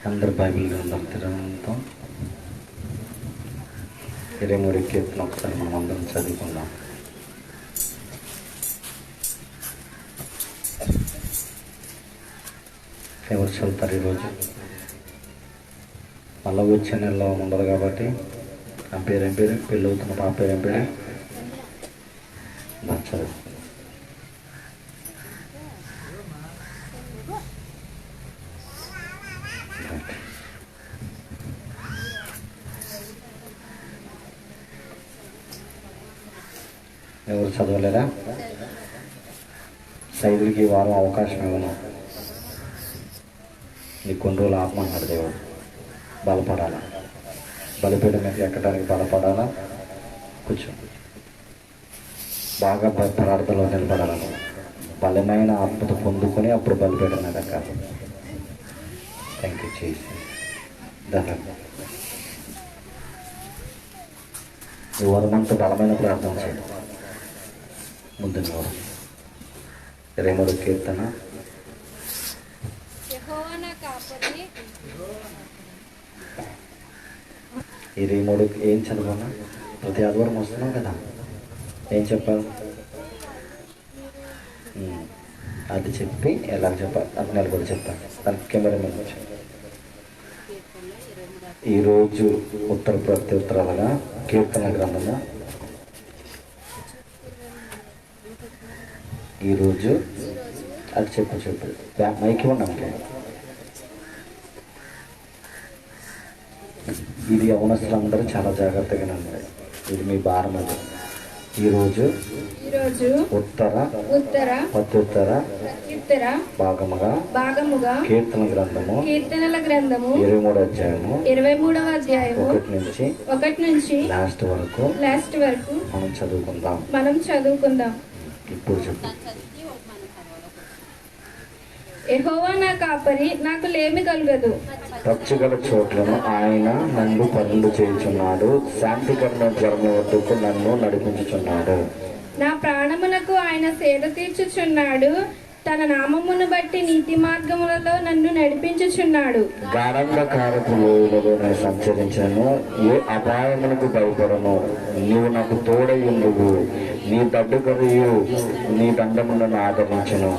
అందరు బైబిల్ గ్రంథం తిరగడంతో 23 కీర్తన ఒకసారి మనం అందరం చదువుకుందాం. ఎవరు చదువుతారు ఈరోజు? మళ్ళీ వచ్చే నెలలో ఉండదు కాబట్టి ఆ పేరు ఏం పేరు? పెళ్ళి అవుతున్న పాప పేరు ఏం పేరు? నచ్చదు. ఎవరు చదవలేదా? సైదులకి ఈ వారం అవకాశం ఇవ్వను. నీకు కొన్ని రోజులు ఆపమన్నాడు దేవుడు. బలపడాలా, బలిపీఠం మీద ఎక్కడానికి బలపడాలా, కూర్చో బాగా ప్రార్థనలో నిలబడాలను, బలమైన ఆత్మత పొందుకొని అప్పుడు బలిపీఠం మీద ఎక్కాలి. థ్యాంక్ యూ చేసి ధన్యవాదాలు. ఈ వరమంతా బలమైన ప్రార్థన చేయండి. ముందు 23 కీర్తన. ఈ 23 ఏం చదవాలా? ప్రతి ఆదివారం వస్తున్నాం కదా, ఏం చెప్పాలి? అది చెప్పి ఎలా చెప్పాలి అది నిలబడి చెప్పాలి. దానికి కెమెరా మీద వచ్చాను. ఈరోజు ప్రత్యుత్తరాలుగా కీర్తన గ్రంథము ఈరోజు అది చెప్పు మైకి ఉన్నామంటే ఇది యవనస్తులందరూ చాలా జాగ్రత్తగా ఉన్నాయి. ఇది మీ భారం. అది ఈరోజు ఉత్తర ప్రత్యుత్తర భాగముగా కీర్తనల గ్రంథము 23వ అధ్యాయము 1 నుంచి లాస్ట్ వరకు మనం చదువుకుందాం. ఇప్పుడు చెప్పు. యెహోవా నా కాపరి, నాకు లేమి కలుగదు. పచ్చగల చోట్లను ఆయన నన్ను పనులు చేయుచున్నాడు, శాంతికరమైన జలముల వద్దకు నన్ను నడిపించుచున్నాడు. నా ప్రాణమునకు ఆయన సేద తీర్చుచున్నాడు, తన నామమును బట్టి నీతి మార్గములలో నన్ను నడిపించుచున్నాడు. గాఢంధకారపు లోయలలో నేను సంచరించాను, ఏ అపాయమునకు భయపడను. నీవు నాకు తోడయుండువు, నీ దడ్డుకరియు నీ దండములను ఆదరించును.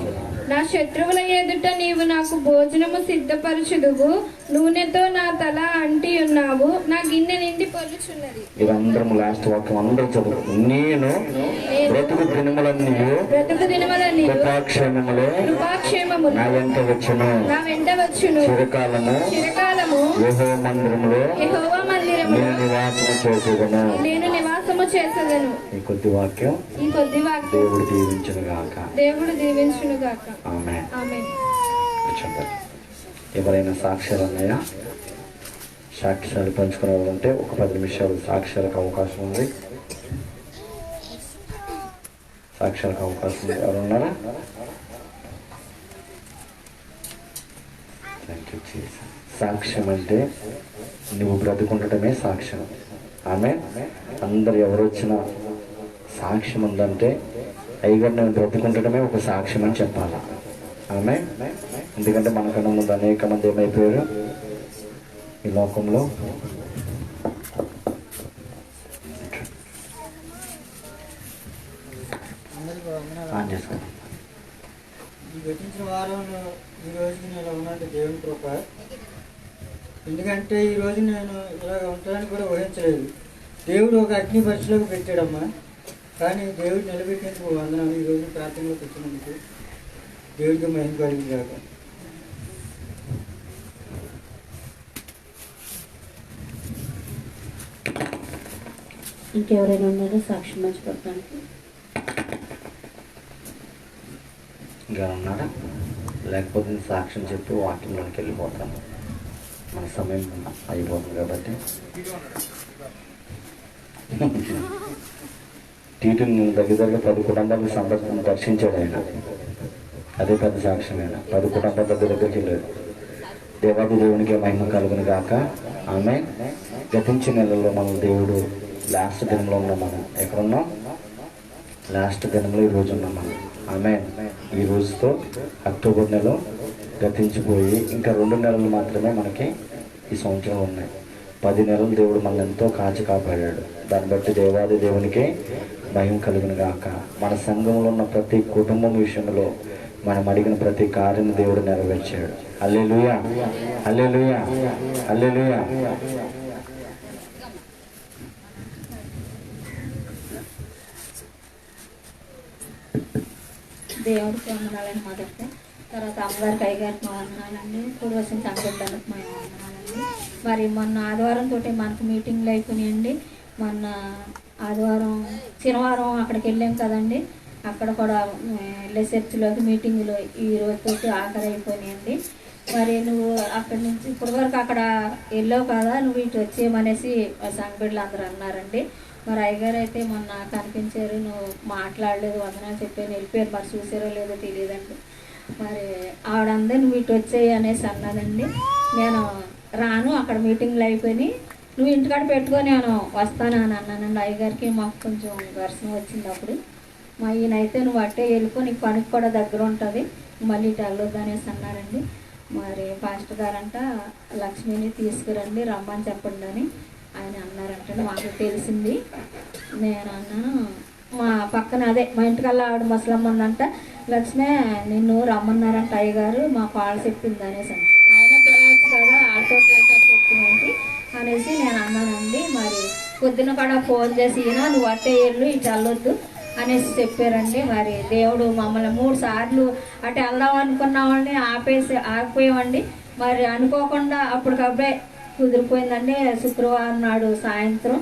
నా శత్రువుల ఎదుట నీవు నాకు భోజనము సిద్ధపరచుదువు, నూనెతో నా తల అంటి ఉన్నావు, నా గిన్నె నిండి పొర్లుచున్నది. ఇదందరం లాస్ట్ వాక్యం అందరూ చదువు. నేను బ్రతుకు దినములన్నీ కృపాక్షేమములు నా వెంట వచ్చును. చిరకాలము యెహోవా మందిరములో నేను నివాసము చేసేదను. ఈ కొద్ది వాక్యం దేవుడు దీవించును గాక. ఆమేన్. ఎవరైనా సాక్ష్యాలు ఉన్నాయా? సాక్ష్యాలు పంచుకోవాలంటే ఒక 10 నిమిషాలు సాక్ష్యాలకు అవకాశం ఉంది. సాక్ష్యాలకు అవకాశం ఉంది. ఎవరు ఉన్నారా? సాక్ష్యం అంటే నువ్వు బ్రతుకుండటమే సాక్ష్యం. అందరు ఎవరు వచ్చినా సాక్ష్యం ఉందంటే అయ్యగారు నేను బ్రతుకుండటమే ఒక సాక్ష్యం అని చెప్పాలా. ఎందుకంటే మనకన్నా ముందు అనేక మంది ఏమైపోయారు ఈ లోకంలో. గతించిన వారంలో ఈ రోజుకి నేను ఉన్నట్టు దేవుని కృప. ఎందుకంటే ఈ రోజు నేను ఇలాగ ఉంటానని కూడా ఊహించలేదు. దేవుడు ఒక అగ్ని పరీక్షలోకి పెట్టాడమ్మా, కానీ దేవుడు నిలబెట్టేందుకు వందనాలు. ఈ రోజు ప్రార్థనలోకి వచ్చినందుకు దేవుడికి మహిమ కలిగాక. ఇంకెవరైనా ఉన్నారో సాక్ష్యం పంచుకోవడానికి? ఇంకా ఉన్నారా? లేకపోతే సాక్ష్యం చెప్పి వాక్యంలోకి వెళ్ళిపోతాను. మన సమయం అయిపోతుంది కాబట్టి. టీటీని దగ్గర 10 కుటుంబాలకు దర్శించాడు ఆయన. అదే పెద్ద సాక్ష్యమైన 10 కుటుంబాల దగ్గరికి వెళ్ళాడు. దేవాది దేవునికి మహిమ కలుగును గాక. ఆమేన్. గతించిన నెలలో మనం దేవుడు లాస్ట్ దినంలో ఉన్నాం. మనం ఎక్కడున్నాం? లాస్ట్ దినంలో ఈరోజు ఉన్నాం మనం. ఆమేన్. ఈ రోజుతో అక్టోబర్ నెల గతించిపోయి ఇంకా 2 నెలలు మాత్రమే మనకి ఈ సంవత్సరం ఉన్నాయి. 10 నెలలు దేవుడు మనల్ని ఎంతో కాచి కాపాడాడు. దాన్ని బట్టి దేవాది దేవునికి మహిమ కలుగును గాక. మన సంఘంలో ఉన్న ప్రతి కుటుంబం విషయంలో మనం అడిగిన ప్రతి కార్యం దేవుడు నెరవేర్చాడు. హల్లెలూయా, హల్లెలూయా, హల్లెలూయా. దేవుడికి వందనాలండి మొదట. తర్వాత అమ్మగారికి అయ్యగారికి వందనాలండి. ఇప్పుడు వచ్చిన సంగీతానికి మేము వందనాలండి. మరి మొన్న ఆదివారం తోటి మనకు మీటింగ్లు అయిపోయినాయండి. మొన్న ఆదివారం శనివారం అక్కడికి వెళ్ళాం కదండి. అక్కడ కూడా వెళ్ళే చర్చిలోకి మీటింగులు ఈ రోజుతోటి ఆఖరి అయిపోయినాయండి. మరి నువ్వు అక్కడి నుంచి ఇప్పటి వరకు అక్కడ వెళ్ళావు కదా, నువ్వు ఇటు వచ్చేయమనేసి సంఘ బిడ్డలు అందరూ అన్నారండి. మరి అయ్యగారు అయితే మొన్న కనిపించారు, నువ్వు మాట్లాడలేదు, వందనాలు చెప్పాను, వెళ్ళిపోయారు. మరి చూసారో లేదో తెలియదండి. మరి ఆవిడందే నువ్వు ఇటు వచ్చేయి అనేసి అన్నదండి. నేను రాను, అక్కడ మీటింగ్లు అయిపోయినాయి, నువ్వు ఇంటికాడ పెట్టుకొని నేను వస్తాను అని అన్నానండి. అయ్యగారికి మాకు కొంచెం ఘర్షణ వచ్చింది అప్పుడు. మా ఈయనైతే నువ్వు అట్టే వెళ్ళిపో, నీకు పనికి కూడా దగ్గర ఉంటుంది, మళ్ళీ ఇటు వెళ్ళొద్దు అనేసి అన్నారండి. మరి పాస్టర్ గారంట లక్ష్మిని తీసుకురండి, రమ్మని చెప్పండి అని ఆయన అన్నారంటే మాకు తెలిసింది. నేను అన్నాను, మా పక్కన అదే మా ఇంటికల్లా ఆవిడ ముసలమ్మ ఉందంట, లక్ష్మి నిన్ను రమ్మన్నారంట అయ్యగారు, మా కాళ్ళు చెప్పింది అనేసి ఆయన పిలవచ్చు కదా, ఆటో చెప్పింది అనేసి నేను అన్నానండి. మరి పొద్దున కూడా ఫోన్ చేసి ఈయన నువ్వు అట్టే వెళ్ళు, ఇటు వెళ్ళొద్దు అనేసి చెప్పారండి. మరి దేవుడు మమ్మల్ని 3 సార్లు అటు వెళ్దాం అనుకున్నామండి, ఆగిపోయామండి. మరి అనుకోకుండా అప్పటికప్పుడే కుదిరిపోయిందండి. శుక్రవారం నాడు సాయంత్రం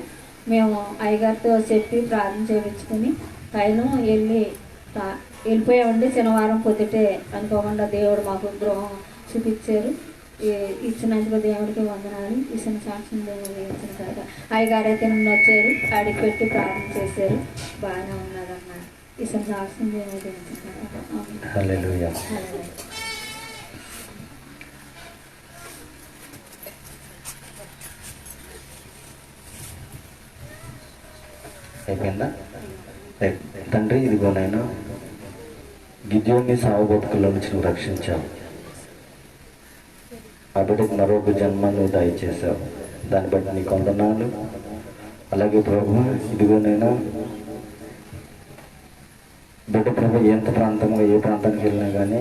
మేము అయ్యగారితో చెప్పి ప్రార్థన చేయించుకుని పైన వెళ్ళిపోయామండి. శనివారం పొద్దుటే అనుకోకుండా దేవుడు మాకు గృహం చూపించారు. ఇచ్చినందుకు దేవుడికి వందనాలు. ఇచ్చిన సాక్ష్యం దేవుడు ఇచ్చిన తర్వాత అయ్యగారు అయితే నిన్న వచ్చారు, అడిగి పెట్టి ప్రార్థన చేశారు, బాగానే ఉన్నదన్న ఇచ్చిన సాక్ష్యం దేవుడు ఇచ్చిన తర్వాత. హల్లెలూయా. అయిపోయిందా? తండ్రి, ఇదిగో నాయన గిద్యోని సావు బతుకుల్లో నుంచి నువ్వు రక్షించావు. ఆ బిడ్డకు మరొక జన్మ నువ్వు దయచేసావు. దాన్ని బట్టి నీకు వందనాలు. అలాగే ప్రభు, ఇదిగో నేను బిడ్డ ప్రభు ఎంత ప్రాంతంలో ఏ ప్రాంతానికి వెళ్ళినా కానీ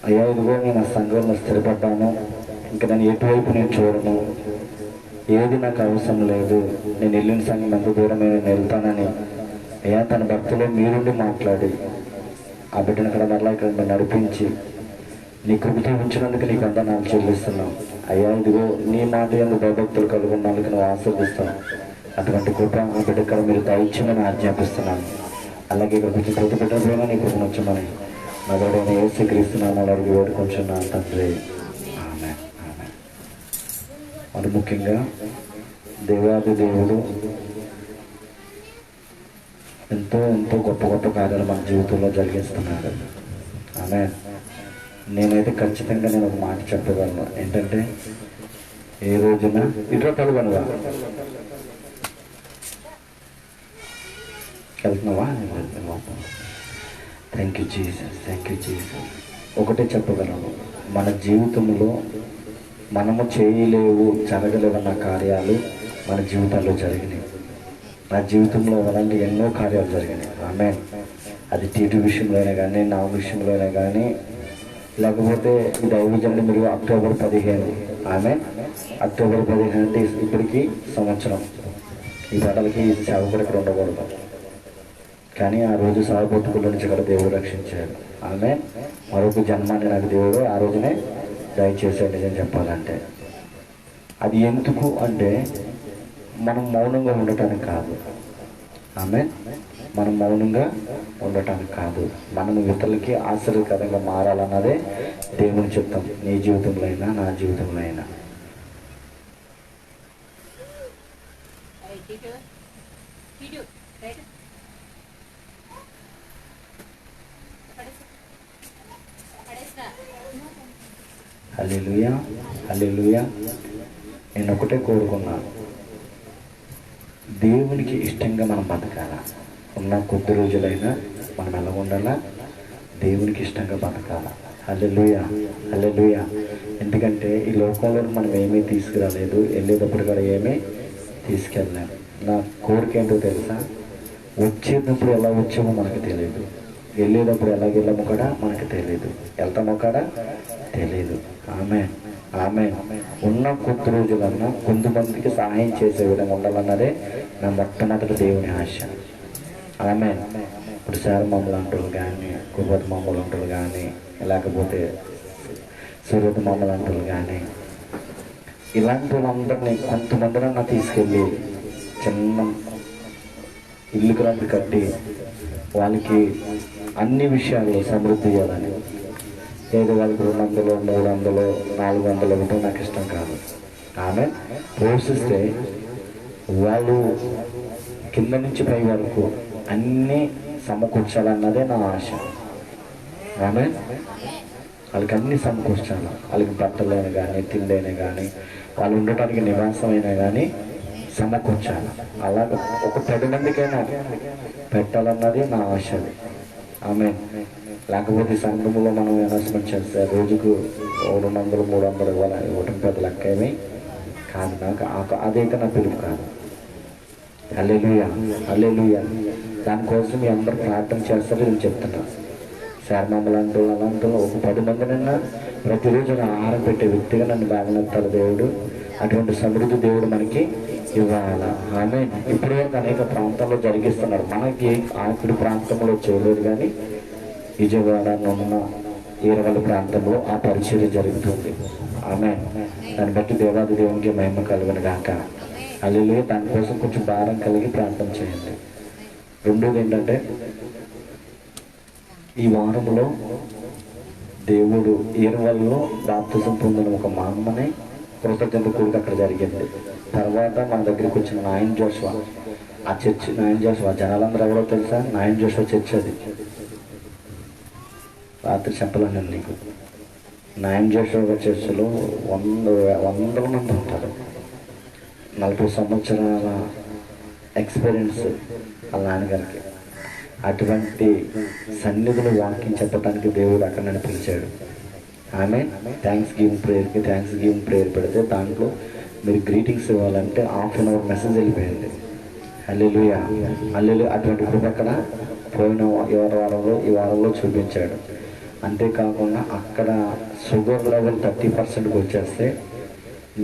అయ్యా ఇదిగో నేను ఆ సంఘంలో స్థిరపడ్డాను, ఇంకా నేను ఎటువైపు నేను చూడను, ఏది నాకు అవసరం లేదు, నేను వెళ్ళిన సంఘం ఎంత దూరమే నేను వెళ్తానని అయ్యా తన భక్తులు మీరుండి మాట్లాడి ఆ బిడ్డను ఇక్కడ మరలా ఇక్కడ మీరు నడిపించి నీ కృపతో ఉంచినందుకు నీకు అంతా నాకు చెల్లిస్తున్నాం. అయ్యా ఇదిగో నీ మాట ఎందుకు భయభక్తులు కలుగున్నందుకు నువ్వు ఆశీర్దిస్తాను. అటువంటి కృప ఆ బిడ్డ ఇక్కడ మీరు దయచేయమని ఆజ్ఞాపిస్తున్నాను. అలాగే ఇక్కడ కొంచెం ప్రతి బిడ్డ ప్రేమ నీ కృపను వచ్చమని నా గడైన యేసుక్రీస్తున్నాను అడిగి వేడుకుంటున్నాను తండ్రి. ఆమేన్, ఆమేన్. మరి ముఖ్యంగా దేవాది దేవుడు ఎంతో ఎంతో గొప్ప గొప్ప కార్యాలు మన జీవితంలో జరిగిస్తున్నాడు. ఆమేన్. నేనైతే ఖచ్చితంగా నేను ఒక మాట చెప్పగలను, ఏంటంటే ఏ రోజున ఇట్లా కలగనుగా వెళ్తున్నావా? Thank you Jesus, thank you Jesus. ఒకటే చెప్పగలను, మన జీవితంలో మనము చేయలేవు జరగలేవన్న కార్యాలు మన జీవితాల్లో జరిగినాయి. నా జీవితంలో అలాంటి ఎన్నో కార్యాలు జరిగినాయి. ఆమేన్. అది టీటీ విషయంలో అయినా కానీ, నా విషయంలో అయినా కానీ, లేకపోతే ఈ దైవజనుడు మీరు అక్టోబర్ 15, ఆమేన్, అక్టోబర్ 15 అంటే ఇప్పటికి సంవత్సరం. ఈ గడలకి ఈ సేవ కూడా ఇక్కడ ఉండకూడదు, కానీ ఆ రోజు సాగుబతుకుల నుంచి ఇక్కడ దేవుడు రక్షించాడు. ఆమేన్. మరొక జన్మాన్ని నాకు దేవుడు ఆ రోజునే దయచేసాడు. నిజం చెప్పాలంటే అది ఎందుకు అంటే మనం మౌనంగా ఉండటానికి కాదు. ఆమేన్. మనం మౌనంగా ఉండటానికి కాదు, మనం ఇతరులకి ఆశీర్వాదకరంగా మారాలన్నదే దేవుని చిత్తం. నీ జీవితంలో అయినా నా జీవితంలో అయినా. హల్లెలూయా, హల్లెలూయా. నేను ఒకటే కోరుకున్నాను, దేవునికి ఇష్టంగా మనం బతకాలా. ఉన్న కొద్ది రోజులైనా మనం ఎలా ఉండాలా? దేవునికి ఇష్టంగా బతకాలా. హల్లెలూయా, హల్లెలూయా. ఎందుకంటే ఈ లోకంలో మనం ఏమీ తీసుకురాలేదు, వెళ్ళేటప్పుడు కూడా ఏమీ తీసుకెళ్ళలేము. నా కోరిక ఏంటో తెలుసా? వచ్చేటప్పుడు ఎలా వచ్చామో మనకు తెలియదు, వెళ్ళేటప్పుడు ఎలా వెళ్ళామో కూడా మనకు తెలియదు, వెళ్తామో కూడా తెలియదు. ఆమేన్, ఆమేన్. ఉన్న కొద్ది రోజులన్నా కొంతమందికి సహాయం చేసే విధంగా ఉండాలన్నదే నా మొట్టమొదటి దేవుని ఆశ. ఆమేన్. ఇప్పుడు శారమమ్మలు అంటారు కానీ, కుర్వతి మమ్మలు అంటారు కానీ, లేకపోతే సూర్యత మమ్మలు అంటారు కానీ, ఇలాంటి వాళ్ళందరినీ కొంతమందినన్నా తీసుకెళ్ళి చిన్న ఇల్లు గ్రంథి కట్టి వాళ్ళకి అన్ని విషయాల్లో సమృద్ధి చేయాలని. ఏదో వాళ్ళకి 200, 300, 400 ఇవ్వడం నాకు ఇష్టం కాదు. ఆమె పోషిస్తే వాళ్ళు కింద నుంచి పై వరకు అన్నీ సమకూర్చాలన్నదే నా ఆశ. ఆమె వాళ్ళకి అన్నీ సమకూర్చాలి. వాళ్ళకి బట్టలైనా కానీ, తిండైనా కానీ, వాళ్ళు ఉండటానికి నివాసమైనా కానీ సమకూర్చాలి. అలాగే ఒక 10 మందికైనా పెట్టాలన్నది నా ఆశ. ఆమె లేకపోతే సంఘంలో మనం అనౌన్స్మెంట్ చేస్తే రోజుకు 200, 300 ఇవ్వటం పెద్ద లెక్క ఏమీ కాదు. నాకు అదైతే నా పిలుపు కాదు. హల్లెలూయా, హల్లెలూయా. దానికోసం మీ అందరూ ప్రార్థన చేస్తారు. నేను చెప్తున్నాను, శారమమ్మలు అంటూ అలాంటి ఒక 10 మందినైనా ప్రతిరోజు ఆహారం పెట్టే వ్యక్తిగా నన్ను బాగునెత్తాడు దేవుడు. అటువంటి సమృద్ధి దేవుడు మనకి ఇవ్వాలా. ఆమె ఇప్పటి వరకు అనేక ప్రాంతాల్లో జరిగిస్తున్నారు. మనకి ఆకుడి ప్రాంతంలో చేయలేదు కానీ విజయవాడ, నున్న, ఈరవల్లి ప్రాంతంలో ఆ పరిచర్య జరుగుతుంది. ఆమె దాన్ని బట్టి దేవాది దేవునికి మహిమ కలుగును గాక. హల్లెలూయా. దానికోసం కొంచెం భారం కలిగి ప్రార్థన చేయండి. రెండోది ఏంటంటే, ఈ వారంలో దేవుడు ఈరవల్లిలో బాప్తిజం పొందిన ఒక మా అమ్మని కృతజ్ఞత కూడిక అక్కడ జరిగింది. తర్వాత మన దగ్గరికి వచ్చిన నాయన్ జోషువా, ఆ చర్చ్ నాయన్ జోషువా జనాలందరూ ఎవరో తెలుసా? నాయన్ జోషువా చర్చ్ అది. రాత్రి చెప్పలేను నీకు. నాయన్ జోషువా చర్చిలో వందల మంది ఉంటారు. 40 సంవత్సరాల ఎక్స్పీరియన్స్ వాళ్ళ నాన్నగారికి. అటువంటి సన్నిధులు వాకింగ్ చెప్పడానికి దేవుడు అక్కడ నన్ను పిలిచాడు. ఆమె థ్యాంక్స్ గివింగ్ ప్రేయర్ పెడితే దాంట్లో మీరు గ్రీటింగ్స్ ఇవ్వాలంటే 1/2 అవర్ మెసేజ్ వెళ్ళిపోయింది. హల్లెలూయా, హల్లెలూయా. అటువంటి కృప అక్కడ పోయిన ఈ వారంలో చూపించాడు. అంతేకాకుండా అక్కడ షుగర్ లెవెల్ 30%కి వచ్చేస్తే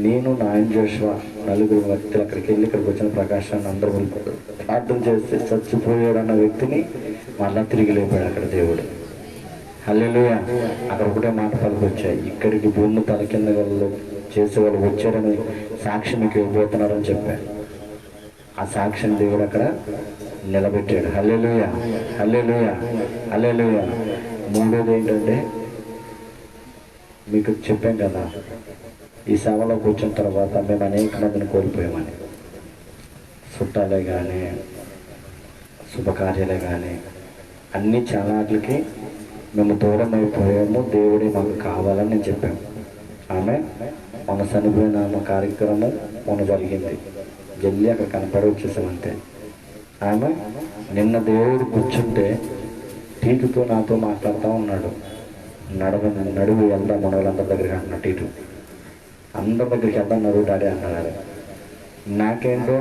నేను నాయన్ జోషువా 4 వ్యక్తులు అక్కడికి వెళ్ళి ఇక్కడికి వచ్చిన ప్రకాశాన్ని అందరూ ప్రార్థన చేస్తే చచ్చిపోయాడన్న వ్యక్తిని మళ్ళా తిరిగి లేపాడు అక్కడ దేవుడు. హల్లెలూయా. అక్కడ ఒకటే మాట పలికొచ్చాయి, ఇక్కడికి భూమి తల కింద వాళ్ళు చేసేవాళ్ళు వచ్చారని సాక్షి మీకు ఇవ్వబోతున్నారని చెప్పారు. ఆ సాక్షిని దేవుడు అక్కడ నిలబెట్టాడు. హల్లెలూయా, హల్లెలూయా, హల్లెలూయా. మూడోది ఏంటంటే, మీకు చెప్పాం కదా, ఈ సేవలో కూర్చున్న తర్వాత మేము అనేక మందిని కోల్పోయామని. చుట్టాలే కానీ, శుభకార్యాలే కానీ, అన్నీ చాలా వాటికి మేము దూరం అయిపోయాము. దేవుడే మాకు కావాలని నేను చెప్పాము. ఆమె మన చనిపోయిన కార్యక్రమం మొన్న జరిగింది. జల్లి అక్కడ కనపడి వచ్చేసామంతే. ఆమె నిన్న దేవుడు కూర్చుంటే టీటుతో నాతో మాట్లాడుతూ ఉన్నాడు. నడువు వెళ్దాం మన వాళ్ళందరి దగ్గరికి అంటున్నా. టీటు అందరి దగ్గరికి వెళ్దాం, నడువు డాడీ అన్నాడు. నాకేంటో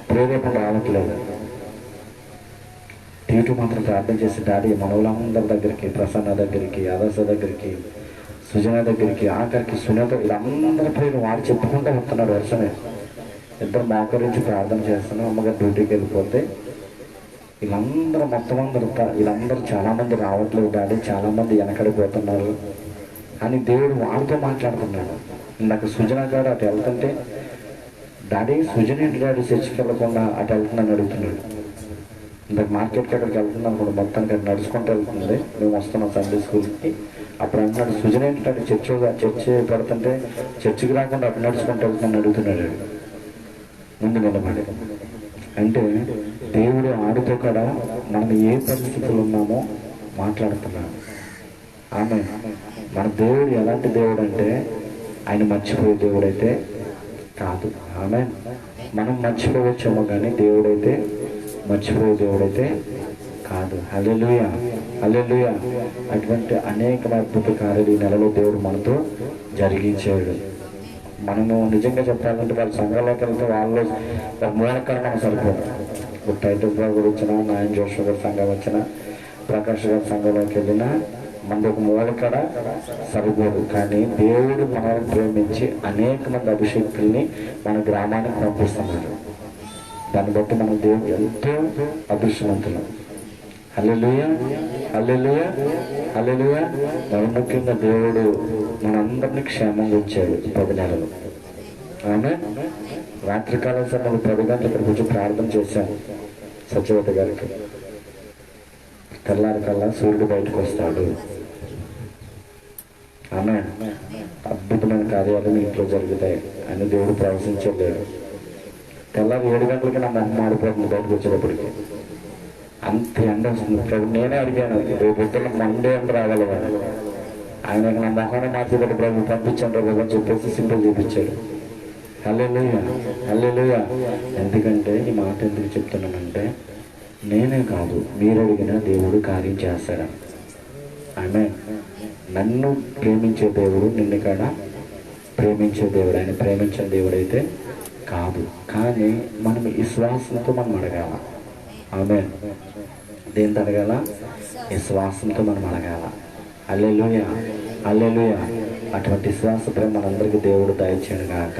ప్రేరేపణ రావట్లేదు. టీటు మాత్రం ప్రార్థన చేసి, డాడీ మన వాళ్ళందరి దగ్గరికి, ప్రసన్న దగ్గరికి, ఆదర్శ దగ్గరికి, సుజన దగ్గరికి, ఆఖరికి సునీత, వీళ్ళందరి పేరు వాడు చెప్పుకుంటూ వస్తున్నాడు. వర్షమే ఇద్దరు మోకరించి ప్రార్థన చేస్తున్నాం. అమ్మగారు డ్యూటీకి వెళ్ళిపోతే వీళ్ళందరూ మొత్తం వీళ్ళందరూ చాలామంది రావట్లేదు డాడీ, చాలామంది వెనకడిపోతున్నారు అని దేవుడు వాడితో మాట్లాడుతున్నాడు. నాకు సుజన గారు అటు వెళ్తుంటే, డాడీ సుజన ఏంటి డాడీ చర్చికి వెళ్ళకుండా అటు వెళ్తుందని అడుగుతున్నాడు. ఇందాక మార్కెట్కి అక్కడికి వెళ్తుంది అనుకోండి, మొత్తానికి అక్కడ నడుచుకుంటూ వెళ్తుంది. మేము వస్తున్నాం సండే స్కూల్కి. అప్పుడు అంటున్నాడు, సుజన ఏంటి డాడీ చర్చి పెడుతుంటే చర్చికి రాకుండా అటు నడుచుకుంటూ వెళ్తుందని అడుగుతున్నాడు ముందు నిలబడి. అంటే దేవుడు ఆడితో కూడా మనం ఏ పరిస్థితులు ఉన్నామో మాట్లాడుతున్నాడు. ఆమె మన దేవుడు ఎలాంటి దేవుడు అంటే, ఆయన మర్చిపోయే దేవుడైతే కాదు. ఆమె మనం మర్చిపోవచ్చేమో కానీ దేవుడైతే మర్చిపోయే దేవుడైతే కాదు. హల్లెలూయా, హల్లెలూయా. అటువంటి అనేక అద్భుత కార్యాలు ఈ నెలలో దేవుడు మనతో జరిగించాడు. మనము నిజంగా చెప్పాలంటే వాళ్ళ సంఘంలోకి వెళ్తే వాళ్ళు ఒక మూలకరం మనం సరిపోదు. ఇప్పుడు టైటస్ బాబు కూడా వచ్చినా, నాయన జోషువ గారి సంఘం వచ్చినా, ప్రకాష్ గారి సంఘంలోకి వెళ్ళినా మనకు ఒక మూలకడ సరిపోదు. కానీ దేవుడు మనల్ని ప్రేమించి అనేక మంది అభిషేకుల్ని మన గ్రామానికి పంపిస్తున్నాడు. దాన్ని బట్టి మనం దేవుడు ఎంతో అదృష్టవంతులం. హల్లెలూయా, హల్లెలూయా, హల్లెలూయా. మరి ముఖ్యంగా దేవుడు మనందరినీ క్షేమంగా ఉంచాడు 10 నెలలు. ఆమె రాత్రికాలం సమయంలో 10 గంటల ఇక్కడికి వచ్చి ప్రార్థన చేశాను సత్యవత గారికి. తెల్లారి కల్లా సూర్యుడు బయటకు వస్తాడు. ఆమె అద్భుతమైన కార్యాలు మీ ఇంట్లో జరుగుతాయి అని దేవుడు ప్రవశించలేడు. తెల్లారి 7 గంటలకి నా మొహం మాడిపోతుంది బయటకు వచ్చేటప్పటికి. అంత ఎండ వస్తుంది. ప్రభు నేనే అడిగాను, రేపు పొద్దున్న మండే ఎండ రావాలి కానీ ఆయన నా మొహాన్ని మార్చేటప్పుడు ప్రభు పంపించాను ప్రభు అని చెప్పేసి సింపుల్ చూపించాడు. హల్లెలూయా, హల్లెలూయా. ఎందుకంటే ఈ మాట ఎందుకు చెప్తున్నానంటే నేనే కాదు, మీరు అడిగిన దేవుడు కార్యం చేస్తాడని. ఆమె నన్ను ప్రేమించే దేవుడు నిన్ను కూడా ప్రేమించే దేవుడు. ఆయన ప్రేమించిన దేవుడు అయితే కాదు. కానీ మనం విశ్వాసంతో మనం అడగాల. ఆమె దేంతో అడగాల? విశ్వాసంతో మనం అడగాల. హల్లెలూయా, హల్లెలూయా. అటువంటి విశ్వాసంతో మనందరికీ దేవుడు దయచేయను గాక.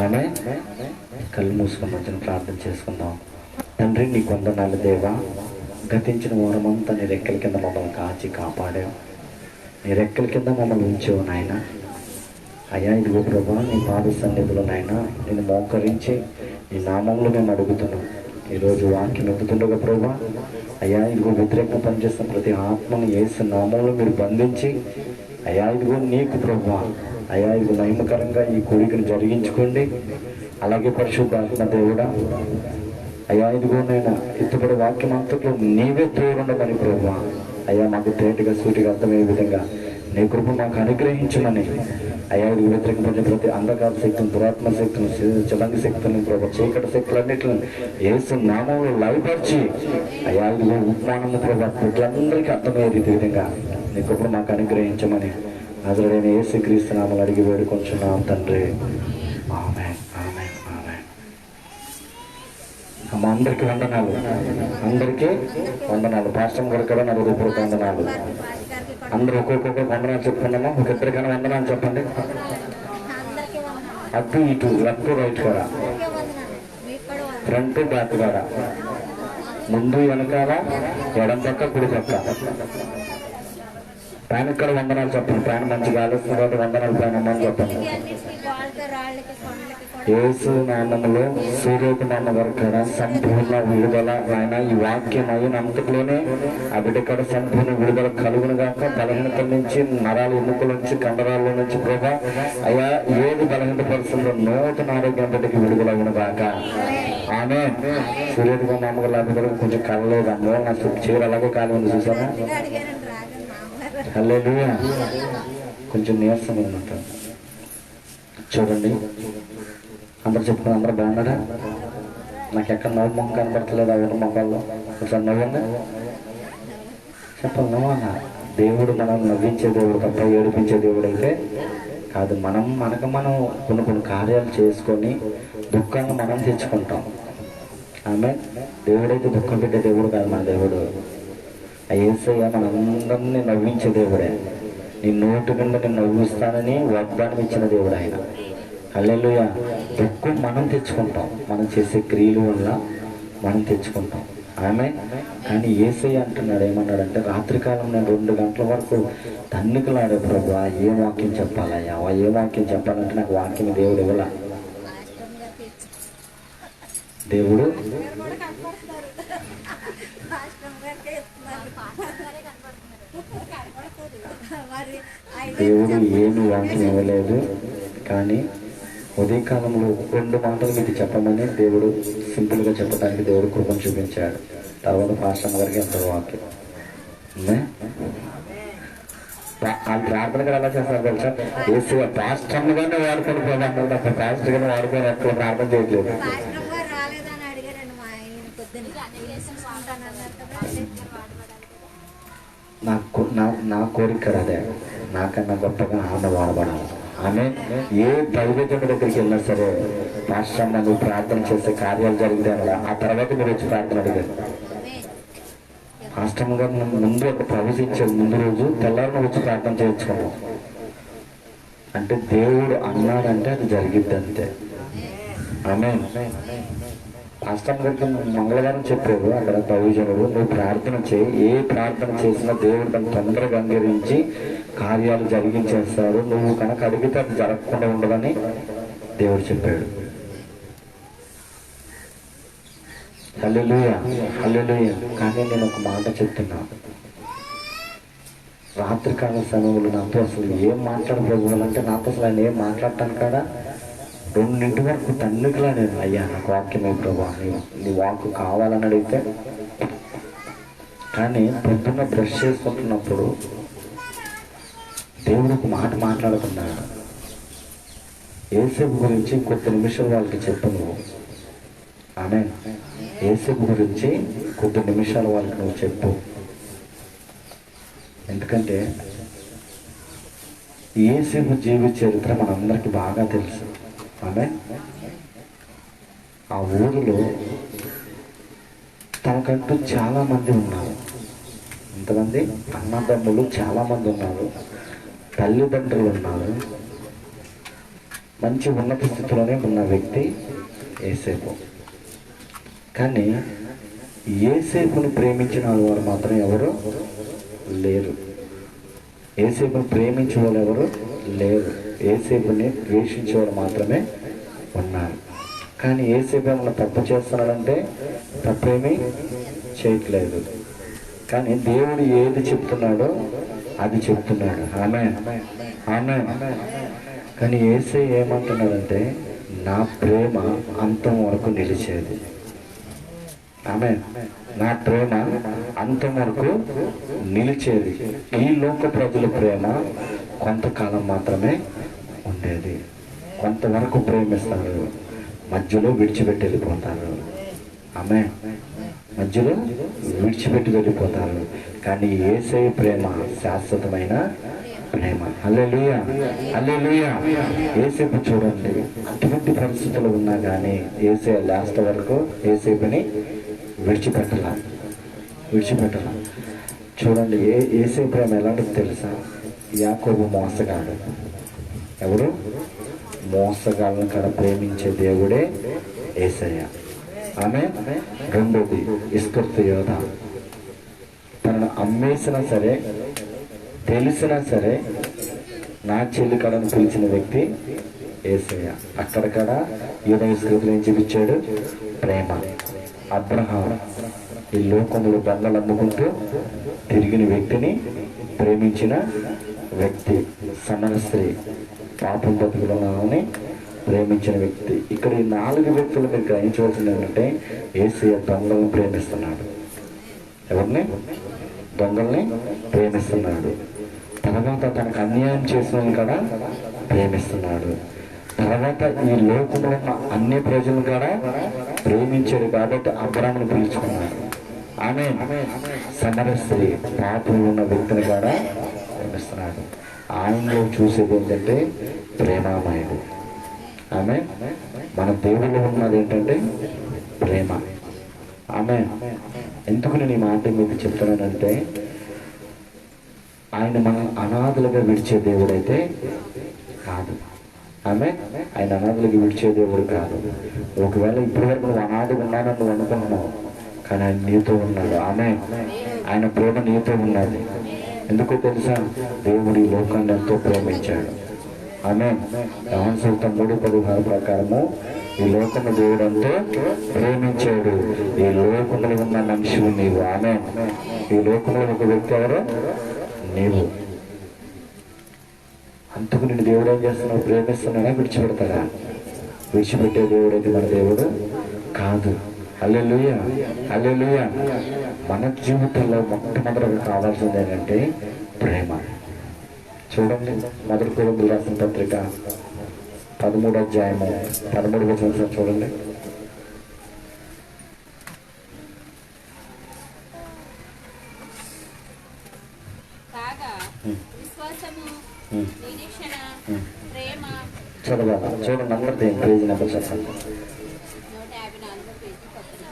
ఆమె కళ్ళు మూసుకొని వచ్చిన ప్రార్థన చేసుకుందాం. తండ్రి నీ వందనాలు దేవా. గతించిన వారమంతా నీ రెక్కల కింద మమ్మల్ని కాచి కాపాడావు. నీ రెక్కల కింద మమ్మల్ని ఉంచావు నాయన. అయ్యా ఇదిగో ప్రభా నీ పాద సన్నిధిలో నాయన నేను మోకరించి నీ నామంలో మేము అడుగుతున్నాం. ఈరోజు వాక్యం ఎత్తుతుండగా ప్రభా అయ్యా ఇదిగో వ్యతిరేకంగా పనిచేస్తున్న ప్రతి ఆత్మను యేసు నామంలో మీరు బంధించి అయ్యా ఇదిగో నీకు ప్రభా అయ్యా ఇదిగో మహిమకరంగా ఈ కోరికను జరిగించుకోండి. అలాగే పరిశుద్ధాత్మ దేవుడా అయ్యా ఇదిగో నేను ఎత్తుపడే వాక్యం అంతట్లో నీవే తోడుండమని ప్రభా అయ్యా మాకు తేటిగా సూటిగా అర్థమయ్యే విధంగా నీ కృప మాకు అనుగ్రహించమని అయ్యా ఇది వ్యతిరేకపడిన ప్రతి అంధకార శక్తులను, దురాత్మ శక్తులను, చలంగి శక్తులను, ప్రభావ చీకటి శక్తులన్నింటిని యేసు నామంలో లయపరిచి అయ్యా ఇదిగో ఉత్మానము ప్రభావ ప్రజలందరికీ అర్థమయ్యే విధంగా నీ కృపను మాకు అనుగ్రహించమని నజరేయుడైన యేసుక్రీస్తు నామములో అడిగి వేడుకొంచున్నాం తండ్రి. ఆమేన్, ఆమేన్, ఆమేన్. అమ్మ అందరికీ వందనాలు, అందరికీ వందనాలు. పాస్టర్ గారు కూడా నా హృదయపూర్వక వందనాలు. అందరూ ఒక్కొక్క వందనాలు చెప్పుకున్నామా? ఒక ఇద్దరికైనా వందనాలు చెప్పండి. అటు ఇటు లెఫ్ట్ రైట్ కూడా, ఫ్రంట్ బ్యాక్ కూడా, ముందు వెనకాల, ఎడం పక్క కుడి పక్క. పైన ఇక్కడ వందనాలు చెప్పండి. పైన మంచిగా ఆలోచన కాబట్టి వందనాలు పైన అని చెప్పండి. యేసు నామములో సూర్యోపు నామ వరకు సంపూర్ణ విడుదల ఆయన ఈ వాక్యం అయినంతలోనే ఆ బిడ్డ కడ సంపూర్ణ విడుదల కలుగును గాక. బలహీనత నుంచి, నరాల ఎముకల నుంచి, కండరాల నుంచి ప్రభా అయ్యా ఏది బలహీనత పరిస్థితుల్లో నూతన ఆరోగ్యం బిడ్డకి విడుదల అవును గాక. ఆమె సూర్యోపు నామగా లేకపోతే కొంచెం కలలేదు అమ్మో నా చీర అలాగే కాలు ఉంది చూసారా? హల్లెలూయా. కొంచెం నీరసం అనమాట. చూడండి అందరు చెప్పుకుని అందరూ బాగున్నారా? నాకు ఎక్కడ నవ్వు మొక్క కనబడతలేదు. ఎవరి మొక్కల్లో ఒకసారి నవ్వండి చెప్పండి. నవ్వన్నా. దేవుడు మనం నవ్వించే దేవుడు తప్ప ఏడిపించే దేవుడు అయితే కాదు. మనం కొన్ని కార్యాలు చేసుకొని దుఃఖాన్ని మనం తెచ్చుకుంటాం. ఆమె దేవుడైతే దుఃఖం పెట్టే దేవుడు కాదు మన దేవుడు. యేసయ్య మనందరినీ నవ్వించే దేవుడే. నీ నోటి కింద నేను నవ్విస్తానని వాగ్దానం ఇచ్చిన దేవుడు ఆయన. హల్లెలూయా. దుఃఖం మనం తెచ్చుకుంటాం, మనం చేసే క్రియల వల్ల మనం తెచ్చుకుంటాం. ఆమె కానీ యేసయ్య అంటున్నాడు, ఏమన్నాడంటే రాత్రికాలం నేను 2 గంటల వరకు తన్నుకులాడే ప్రభు ఏం వాక్యం చెప్పాలయ్యా, ఏ వాక్యం చెప్పాలంటే నాకు వాక్యం దేవుడు ఇవ్వాల. దేవుడు ఏమి వాక్యం ఇవ్వలేదు. కానీ ఉదయకాలంలో 2 మాటలు మీకు చెప్పమని దేవుడు సింపుల్గా చెప్పడానికి దేవుడు కృపను చూపించాడు. తర్వాత పాస్టర్ గారికి ఎంత వాక్యం ఆ ప్రార్థనగా ఎలా చేస్తారు తెలుసా? ఏసు పాస్టర్గానే వాడుకొని పోదాం తప్ప పాస్టర్గానే వాడుకొని ఎక్కడ ప్రార్థన చేయట్లేదు. నా కోరిక అదే, నాకన్నా గొప్పగా ఆమె వాడబడాలి. ఆమె ఏ దైవజనుడి దగ్గరికి వెళ్ళినా సరే, పాస్టర్ అమ్మ నువ్వు ప్రార్థన చేసే కార్యాలు జరిగితే అలా ఆ తర్వాత మీరు వచ్చి ప్రార్థన అడిగారు. పాస్టర్ అమ్మ గారు ముందు ఒక ప్రవచించే ముందు రోజు తెల్లారిని వచ్చి ప్రార్థన చేయించుకున్నాం. అంటే దేవుడు అన్నాడంటే అది జరిగిద్ది అంతే. ఆమె పాస్టర్ గారికి మంగళవారం చెప్పారు అక్కడ ప్రయోజనుడు, నువ్వు ప్రార్థన చేయి, ఏ ప్రార్థన చేసినా దేవుడు తను తొందరగా అంగీకరించి కార్యాలు జరిగించేస్తాడు, నువ్వు కనుక అడిగితే అది జరగకుండా ఉండదని దేవుడు చెప్పాడు. హల్లెలూయా, హల్లెలూయా. కానీ నేను ఒక మాట చెప్తున్నా, రాత్రికాల సమయంలో నాతో అసలు ఏం మాట్లాడబోవాలంటే నాతో అసలు ఆయన ఏం మాట్లాడటాను కాడా 2 వరకు తన్నుకులా నేను, అయ్యా నాకు వాక్యమే ప్రభా, నీ వాక్కు కావాలని అడిగితే. కానీ పొద్దున్న బ్రష్ చేసుకుంటున్నప్పుడు దేవుడు ఒక మాట మాట్లాడుతున్నాడు. యేసేపు గురించి కొద్ది నిమిషాలు వాళ్ళకి చెప్పు నువ్వు. ఆమేన్. యేసేపు గురించి కొద్ది నిమిషాలు వాళ్ళకి నువ్వు చెప్పు. ఎందుకంటే యేసేపు జీవిత చరిత్ర మనందరికీ బాగా తెలుసు. ఆమె ఆ ఊరిలో తనకంటూ చాలా మంది ఉన్నారు. ఇంతమంది అన్నదమ్ములు చాలా మంది ఉన్నారు, తల్లిదండ్రులు ఉన్నారు, మంచి ఉన్నత స్థితిలోనే ఉన్న వ్యక్తి యేసేపు. కానీ యేసేపుని ప్రేమించిన వారు మాత్రం ఎవరు లేరు. యేసేపుని ప్రేమించే వాళ్ళు ఎవరు లేరు. యేసేపుని ద్వేషించేవాడు మాత్రమే ఉన్నారు. కానీ యేసేపు ఏమన్నా తప్పు చేస్తున్నాడంటే తప్పేమీ చేయట్లేదు. కానీ దేవుడు ఏది చెప్తున్నాడో అది చెప్తున్నాడు. ఆమేన్, ఆమేన్. కానీ యేసయ్య ఏమంటున్నాడంటే నా ప్రేమ అంతం వరకు నిలిచేది. ఆమేన్. నా ప్రేమ అంతం వరకు నిలిచేది. ఈ లోక ప్రజల ప్రేమ కొంతకాలం మాత్రమే ఉండేది. కొంతవరకు ప్రేమిస్తారు, మధ్యలో విడిచిపెట్టి వెళ్ళిపోతారు. ఆమేన్. మధ్యలో విడిచిపెట్టి వెళ్ళిపోతారు. కానీ యేసయ్య ప్రేమ శాశ్వతమైన ప్రేమ. హల్లెలూయా, హల్లెలూయా. యేసేపు చూడండి, అటువంటి పరిస్థితులు ఉన్నా కానీ యేసయ్య లాస్ట్ వరకు యేసేపుని విడిచిపెట్టలా. చూడండి, యేసయ్య ప్రేమ ఎలాంటిది తెలుసా? యాకోబు మోసగాడు. ఎవరు? మోసగాళ్ళను కూడా ప్రేమించే దేవుడే యేసయ్య. ఆమె రెండోది ఇస్కరియోతు యోధ. తనను అమ్మేసినా సరే, తెలిసినా సరే నా చెల్లి కడను పిలిచిన వ్యక్తి యేసయ్య. అక్కడక్కడ యూద ఇస్కరియోతులు ఏం చూపించాడు? ప్రేమ. అబ్రహాం ఈ లోకంలో బండలు అమ్ముకుంటూ తిరిగిన వ్యక్తిని ప్రేమించిన వ్యక్తి. సమర స్త్రీ పాపం బతుకులని ప్రేమించిన వ్యక్తి. ఇక్కడ ఈ 4 వ్యక్తులు మీరు గ్రహించవలసింది ఏంటంటే యేసయ్య దొంగలను ప్రేమిస్తున్నాడు. ఎవరిని? దొంగల్ని ప్రేమిస్తున్నాడు. తర్వాత తనకు అన్యాయం చేసిన కూడా ప్రేమిస్తున్నాడు. తర్వాత ఈ లోకంలో ఉన్న అన్ని ప్రజలను కూడా ప్రేమించాడు కాబట్టి అబ్రాహామును పిలుచుకున్నాడు. ఆమె సమర స్త్రీ పాపంలో ఉన్న వ్యక్తిని కూడా ప్రేమిస్తున్నాడు. ఆయనలో చూసేది ఏంటంటే ప్రేమామయుడు. ఆమె మన దేవుళ్ళు ఉన్నది ఏంటంటే ప్రేమ. ఆమె ఎందుకు నేను ఈ మాట మీకు చెప్తున్నానంటే ఆయన మన అనాథలుగా విడిచే దేవుడైతే కాదు. ఆమె ఆయన అనాథులకి విడిచే దేవుడు కాదు. ఒకవేళ ఇప్పటి వరకు నువ్వు అనాథగా ఉన్నానని నువ్వు అనుకుంటున్నావు, కానీ ఆయన నీతో ఉన్నాడు. ఆమె ఆయన ప్రేమ నీతో ఉన్నది. ఎందుకో తెలుసా? దేవుడు ఈ లోకాన్ని ఎంతో ప్రేమించాడు. ఆమె యోహాను సువార్త 3:16 ప్రకారము ఈ లోకము దేవుడు ఎంతో ప్రేమించాడు. ఈ లోకంలో ఉన్న మనుషులు నీవు. ఆమె ఈ లోకంలో ఒక వ్యక్తి ఎవరు? నీవు. అందుకు నేను దేవుడు ఏం చేస్తున్నావు? ప్రేమిస్తున్నాడా? విడిచిపెడతాడా? విడిచిపెట్టే దేవుడు అయితే మన దేవుడు కాదు. హల్లెలూయా, హల్లెలూయా. మన జీవితంలో మొట్టమొదటిగా కావాల్సింది ఏంటంటే ప్రేమ. చూడండి, 1 కొరింథీయులకు రాసిన పత్రిక 13వ అధ్యాయము 13వ వచనం చూడండి. కాగా విశ్వాసము, నిరీక్షణ, ప్రేమ. చదవాలి చూడండి అందరిది పేజీ నెంబర్ చెప్పండి. 154 పేజీ పక్కన.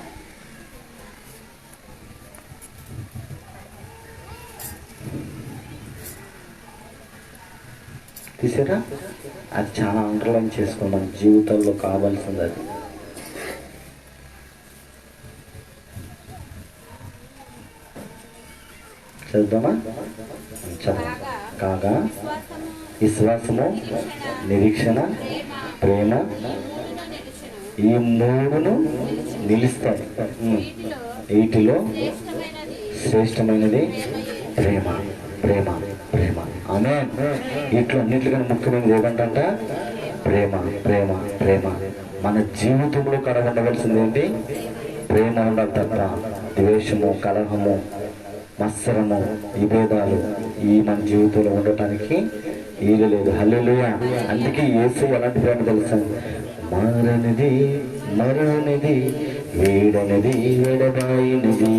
తీసారా? అది చాలా అండర్లైన్ చేసుకోండి, మన జీవితంలో కావాల్సింది అది. చదువుతామా? చదువు. కాగా విశ్వాసము, నిరీక్షణ, ప్రేమ ఈ మూడును నిలుస్తాయి. వీటిలో శ్రేష్టమైనది ప్రేమ. ప్రేమ ప్రేమ ఆమె వీటిలో అన్నింటికన్నా ముఖ్యమైనది ఏమంటంట? ప్రేమ ప్రేమ ప్రేమ. మన జీవితంలో ఉండవలసింది ఏంటి? ప్రేమ ఉండాలి తప్ప ద్వేషము, కలహము, మత్సరము, విభేదాలు ఈ మన జీవితంలో ఉండటానికి వీలు లేదు. హల్లెలూయా. అందుకే యేసు ఎలాంటి ప్రేమ తెలుసా? మారనిది, మరునిది, వేడనిది, వెడబాయినది.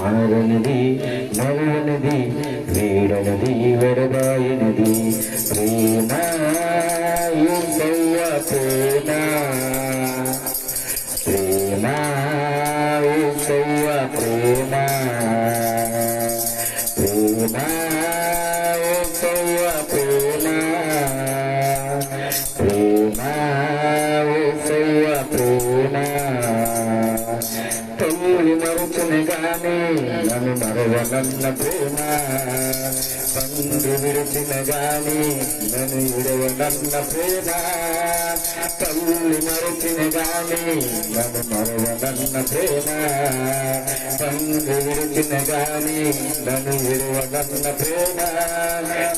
మారనిది, మరునిది, వేడనిది, వెడబాయినది. ప్రేమ యేసయ్య ప్రేమ, ప్రేమ యేసయ్య ప్రేమ, ప్రేమ యేసయ్య ప్రేమ, ప్రేమ యేసయ్య ప్రేమ. తల్లి మరుచుని గాని నన్ను మరవనన్న ప్రేమ, తండ్రి విడిచిన గాని నన్ను విడవనన్న ప్రేమ. తల్లి మరచిన గాని నన్ను మరవనన్న ప్రేమ, తండ్రి విడిచిన గాని నన్ను విడవనన్న ప్రేమ.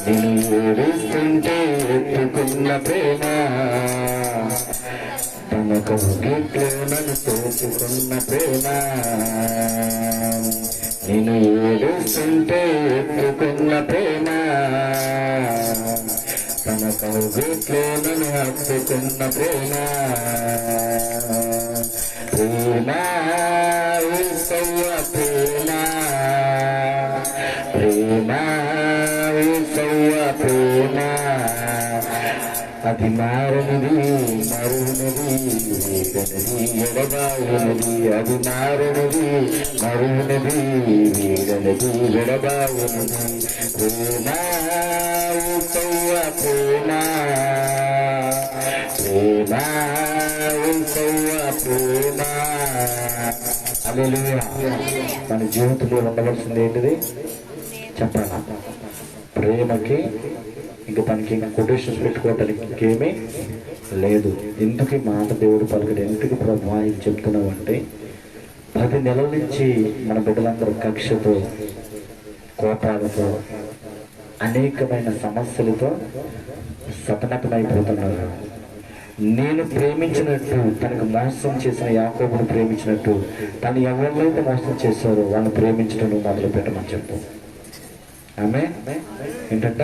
నేను ఏడుస్తుంటే ఎత్తుకున్న ప్రేమ, తన కౌగిట్లో నన్ను తోచుకున్న ప్రేమ. నేను ఏడుస్తుంటే ఎత్తుకున్న ప్రేమ, తన కౌగిట్లో నన్ను హత్తుకున్న ప్రేమ. ప్రేమ యేసయ్య ప్రేమ, ప్రేమ యేసయ్య ప్రేమ. అది మారనిది, మరునిది, వేడనిది, ఎడబాయినది. అది మారనిది, మరునిది, వేడనిది, ఎడబాయినది. ప్రేమ యేసయ్య ప్రేమ, ప్రేమ యేసయ్య ప్రేమ. హల్లెలూయా. మన జీవితంలో ఉండవలసింది ఏంటిది చెప్పాలా? ప్రేమకి ఇంకా తనకి ఇంకా కొటేషన్స్ పెట్టుకోవటానికి ఇంకేమీ లేదు. ఎందుకు ఈ మాట దేవుడు పలికడు? ఎందుకు ప్రభు ఆయన చెప్తున్నావు అంటే 10 నెలల నుంచి మన బిడ్డలందరూ కక్షతో, కోపాలతో, అనేకమైన సమస్యలతో సతమతమైపోతున్నారు. నేను ప్రేమించినట్టు తనకు మోసం చేసిన యాకోబును ప్రేమించినట్టు తను ఎవరినైతే మోసం చేశారో వాళ్ళని ప్రేమించడం నువ్వు మొదలు పెట్టమని చెప్పు. ఆమె ఏంటంట?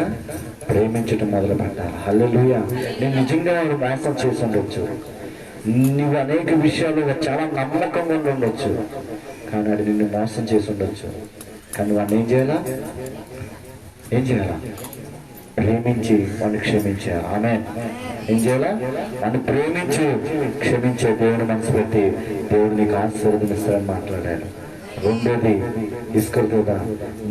ప్రేమించడం మొదలు పెట్టాలి. హల్లెలూయా. నేను నిజంగా వాడు మోసం చేసి ఉండొచ్చు, నువ్వు అనేక విషయాలు చాలా నమ్మకంగా ఉండొచ్చు, కానీ అది నిన్ను మోసం చేసి ఉండొచ్చు. కానీ వాడిని ఏం చేయాలా? ప్రేమించి వాడిని క్షమించాలి. ఆమె ఏం చేయాలా? వాడిని ప్రేమించి క్షమించే దేవుని మనసు పెట్టి దేవుడు నీకు ఆశీర్వదిస్తారని మాట్లాడాడు. రెండోది ఇస్కరియోతా,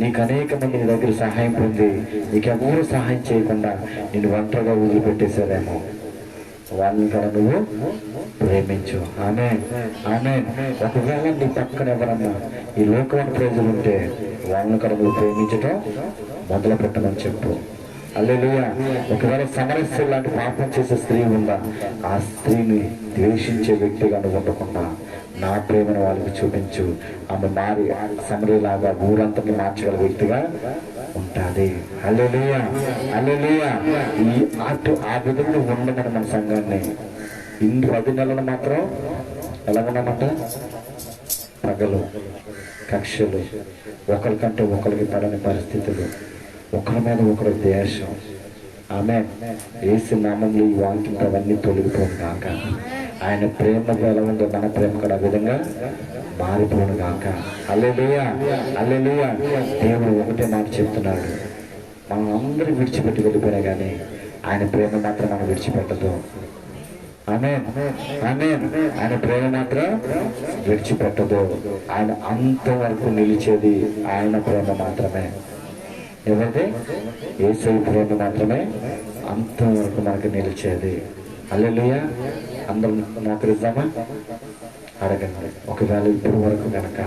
నీకు అనేక మంది నీ దగ్గర సహాయం పొంది నీకెవరూ సహాయం చేయకుండా నేను ఒంటరిగా వదిలిపెట్టేశారేమో, వాళ్ళని కూడా నువ్వు ప్రేమించు. ఆమె ఆమె ఒకవేళ నీ పక్కన ఎవరన్నా ఈ లోకమైన ప్రజలు ఉంటే వాళ్ళని కూడా నువ్వు ప్రేమించటం మొదలు పెట్టమని చెప్పు. హల్లెలూయా. ఒకవేళ సమరస్య లాంటి పాపం చేసే స్త్రీ ఉందా, ఆ స్త్రీని ద్వేషించే వ్యక్తిగా నువ్వు ఉండకుండా నా ప్రేమను వాళ్ళకి చూపించు. ఆమె మారి సమరలాగా ఊరంతని మార్చగల వ్యక్తిగా ఉంటుంది. హల్లెలూయా హల్లెలూయా. ఆ విధంగా ఉండమని మన సంఘాన్ని 10 నెలలు మాత్రం ఎలా ఉన్నామంట? పగలు, కక్షలు, ఒకరికంటే ఒకరికి పడని పరిస్థితులు, ఒకరి మీద ఒకరి ద్వేషం. ఆమె యేసు నామంలో ఈ వాక్యం అవన్నీ తొలగిపోను గాక. ఆయన ప్రేమ ఎలా ఉందో మన ప్రేమ కూడా ఆ విధంగా మారిపోను గాక. హల్లెలూయా హల్లెలూయా. దేవుడు ఒకటే మాట చెప్తున్నాడు, మనం అందరూ విడిచిపెట్టి వెళ్ళిపోయినా కానీ ఆయన ప్రేమ మాత్రం మనం విడిచిపెట్టదు. ఆమేన్, ఆమేన్. ఆయన ప్రేమ మాత్రం విడిచిపెట్టదు. ఆయన అంతవరకు నిలిచేది ఆయన ప్రేమ మాత్రమే. ఎవరిది? యేసయ్య ప్రేమ మాత్రమే అంతవరకు మనకు నిలిచేది. హల్లెలూయా. అందరం మోకరిద్దామా? అడగండి. ఒకవేళ ఇప్పుడు వరకు కనుక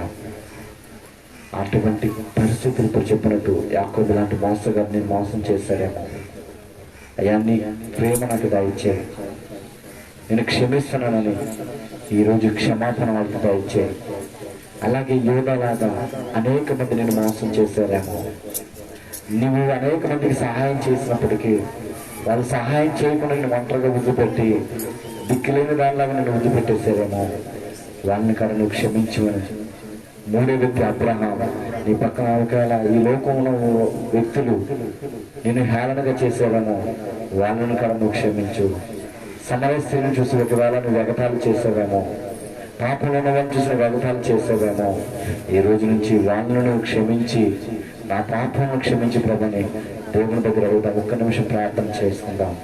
అటువంటి పరిస్థితులతో చెప్పినట్టు యాకోబు లాంటి మోసగారిని మోసం చేశాడేమో, అయ్యా నీ ప్రేమ నాకు దయచేయి, నేను క్షమిస్తున్నానని ఈరోజు క్షమాపణ వాళ్ళకి దయచేయి. అలాగే యోధలాగా అనేక మంది నేను మోసం చేశారేమో, నువ్వు అనేక మందికి సహాయం చేసినప్పటికీ వాళ్ళు సహాయం చేయకుండా నేను ఒంటరిగా వదిలిపెట్టి దిక్కులేని దానిలాగా నేను వదిలిపెట్టేశారేమో, వాళ్ళని కూడా నువ్వు క్షమించమని. మూడో వ్యక్తి అబ్రహాం. నీ పక్కన ఒకవేళ ఈ లోకంలో వ్యక్తులు నేను హేళనగా చేసేవేమో, వాళ్ళని కూడా నువ్వు క్షమించు. సమరయ స్త్రీని చూసి ఒకవేళ నువ్వు ఎగతాళి చేసేవేమో, పాపంలో వాళ్ళని చూసి నువ్వు ఎగతాళి చేసేవేమో, ఈ రోజు నుంచి వాళ్ళను నువ్వు క్షమించి నా పాపలను క్షమించి ప్రభుని దేవుని దగ్గర అడుగుదాం. ఒక్క నిమిషం ప్రార్థన చేసుకుందాం.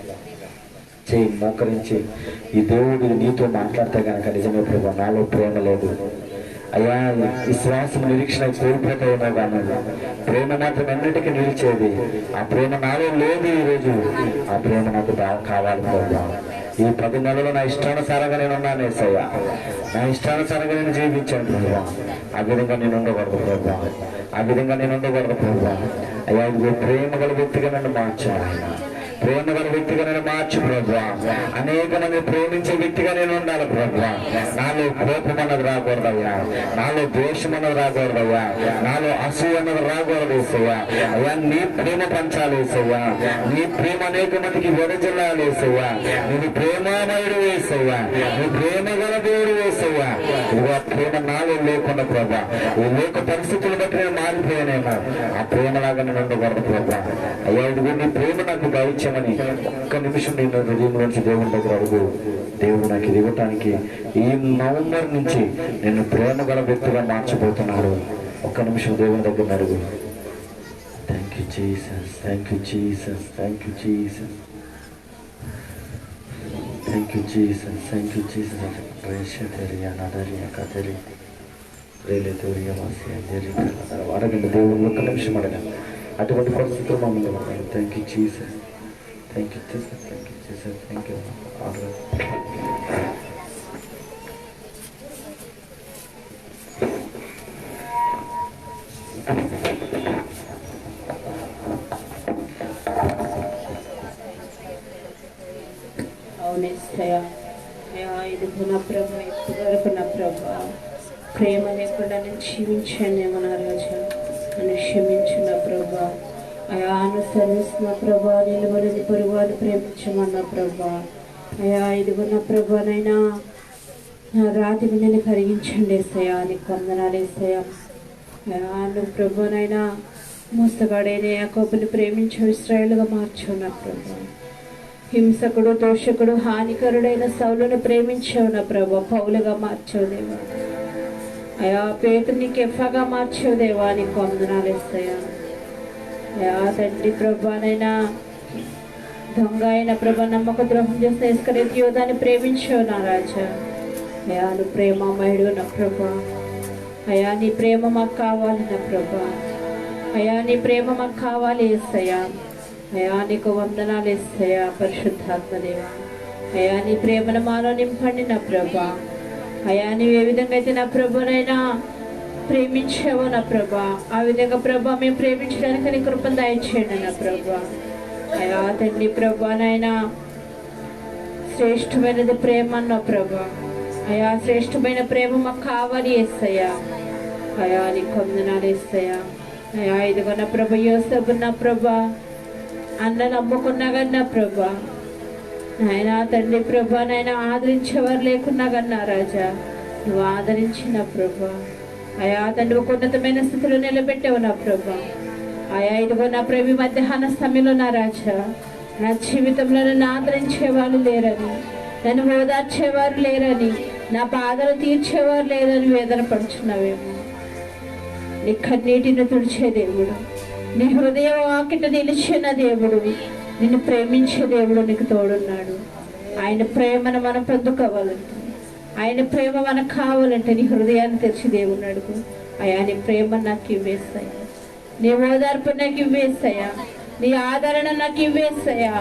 చేయి మోకరించి, ఈ దేవుడు నీతో మాట్లాడితే కనుక నిజమే ప్రభు నాలో ప్రేమ లేదు అయ్యా, విశ్వాసం నిరీక్షణ కోల్పోతాయేమో కానీ ప్రేమ మాత్రం ఎన్నిటికీ నిలిచేది. ఆ ప్రేమ నాలో లేదు. ఈరోజు ఆ ప్రేమ నాకు కావాలి ప్రభు. ఈ 10 నెలలు నా ఇష్టానుసారంగా నేను ఉన్నాను యేసయ్యా, నా ఇష్టానుసారంగా నేను జీవించాను ప్రభు. ఆ విధంగా నేను ఉండకూడదు ప్రభు, ఆ విధంగా నేను ఉండకూడదు ప్రభు. అయ్యా ఇది ప్రేమ గల వ్యక్తిగా నన్ను మార్చాను ఆయన, ప్రేమ గల వ్యక్తిగా నేను మార్చు ప్రభు. అనేక మంది ప్రేమించే వ్యక్తిగా నేను ఉండాలి ప్రభు. నాలో కోపం అన్నది రాకూడదయ్యా, నాలో ద్వేషం అన్నది రాకూడదయ్యా, నాలో అసూయ అన్నది రాకూడదు యేసయ్యా. అయ్యా నీ ప్రేమ పంచాలి యేసయ్యా, నీ ప్రేమ అనేక మందికి వెదజల్లాలి యేసయ్యా. నేను ప్రేమామయుడు యేసయ్యా, నీ ప్రేమ గల దేవుడు యేసయ్యా. ఇదిగో ప్రేమ నాలో లేకుండా ప్రభు, ఈ లోక పరిస్థితులు బట్టి నేను మారిపోయానేమో, ఆ ప్రేమలాగా నేను ఉండకూడదు ప్రభు. అయ్యా ఇదిగో నీ ప్రేమ నాకు దయచేయమని ఒక్క నిమిషం నేను హృదయంలోంచి దేవుని దగ్గర అడుగు. దేవుడు నాకు ఇది ఇవ్వటానికి ఈ నవంబర్ నుంచి నేను ప్రేమ గల వ్యక్తిగా మార్చబోతున్నాడు. ఒక్క నిమిషం దేవుని దగ్గర అడుగు. Thank you Jesus, thank you Jesus, thank you Jesus, thank you Jesus, thank you Jesus. అడగండి దేవుని ఒక్క నిమిషం అడగండి. అటువంటి పరిస్థితులు మమ్మల్ని అడగండి. Thank you Jesus, thank you Jesus, thank you Jesus, thank you. అవునేస్తయా ఇది నా ప్రభు, ఇప్పటి వరకు నా ప్రభు ప్రేమ లేకుండా నేను జీవించానేమో నా రాజా, నన్ను క్షమించు నా ప్రభా. అయా అనుసరిస్తున్న ప్రభా, నిలువని పొరుగువారు ప్రేమించమన్న ప్రభా. అయా ఇదిగో నా ప్రభానైనా నా రాతిని నేను కరిగించండి యేసయ్యా, నీకు వందనాలు యేసయ్యా. అయా నువ్వు ప్రభానైనా మోసగాడైన యాకోబుని ప్రేమించు, ఇశ్రాయేలుగా మార్చావు నా ప్రభా. హింసకుడు, దోషకుడు, హానికరుడైన సౌలును ప్రేమించావు నా ప్రభా, పౌలుగా మార్చావు దేవా. అయా పేతుని కెఫాగా మార్చావు దేవా, నీకు వందనాలు యేసయ్యా. అయా తండ్రి ప్రభానైనా దొంగ అయిన ప్రభా, నమ్మక ద్రోహం చేసిన ఇస్కరియోతు యోధాన్ని ప్రేమించావు నా రాజా. అయా నువ్వు ప్రేమమయుడు నా ప్రభా. అయా నీ ప్రేమ మాకు కావాలి నా ప్రభా. అయా నీ ప్రేమ మాకు కావాలి యేసయ్యా. అయా నీకు వందనాలు యేసయ్యా. పరిశుద్ధాత్మదేవా అయా నీ ప్రేమను మాలో నింపండి నా ప్రభా. అయా నీవు ఏ విధంగా అయితే నా ప్రభునైనా ప్రేమించావో నా ప్రభా, ఆ విధంగా ప్రభా మేము ప్రేమించడానికి నీ కృపను దయచేయండి నా ప్రభా. అయా తండ్రి ప్రభానైనా శ్రేష్టమైనది ప్రేమ అన్న ప్రభా. అయా శ్రేష్టమైన ప్రేమ మాకు కావాలి యేసయ్యా. అయా నీకు వందనాలు యేసయ్యా. అయా ఇదిగో నా ప్రభా, యోసేపు నా ప్రభా అన్న నమ్ముకున్నా కానీ నా ప్రభా, ఆయన తండ్రి ప్రభా నైనా ఆదరించేవారు లేకున్నా కన్నా రాజా నువ్వు ఆదరించిన ప్రభా. అయా తండ్రి ఒక ఉన్నతమైన స్థితిలో నిలబెట్టావు నా ప్రభా. అయా ఇదిగో నా ప్రభు మధ్యాహ్న సమయంలో నా రాజా, నా జీవితంలో నన్ను ఆదరించేవారు లేరని, నన్ను ఓదార్చేవారు లేరని, నా బాధలు తీర్చేవారు లేరని వేదన పడుచున్నావేమో. నీ కన్నీటిని తుడిచే దేవుడు, నీ హృదయం వాకిట నిలిచిన దేవుడు, నిన్ను ప్రేమించే దేవుడు నీకు తోడున్నాడు. ఆయన ప్రేమను మనం పొందుకోవాలంటే, ఆయన ప్రేమ మనకు కావాలంటే నీ హృదయాన్ని తెరిచి దేవుని అడుగు. అయ్యా నీ ప్రేమ నాకు ఇవ్వేస్తాయా, నీ ఓదార్పు నాకు ఇవ్వేస్తాయా, నీ ఆదరణ నాకు ఇవ్వేస్తాయా.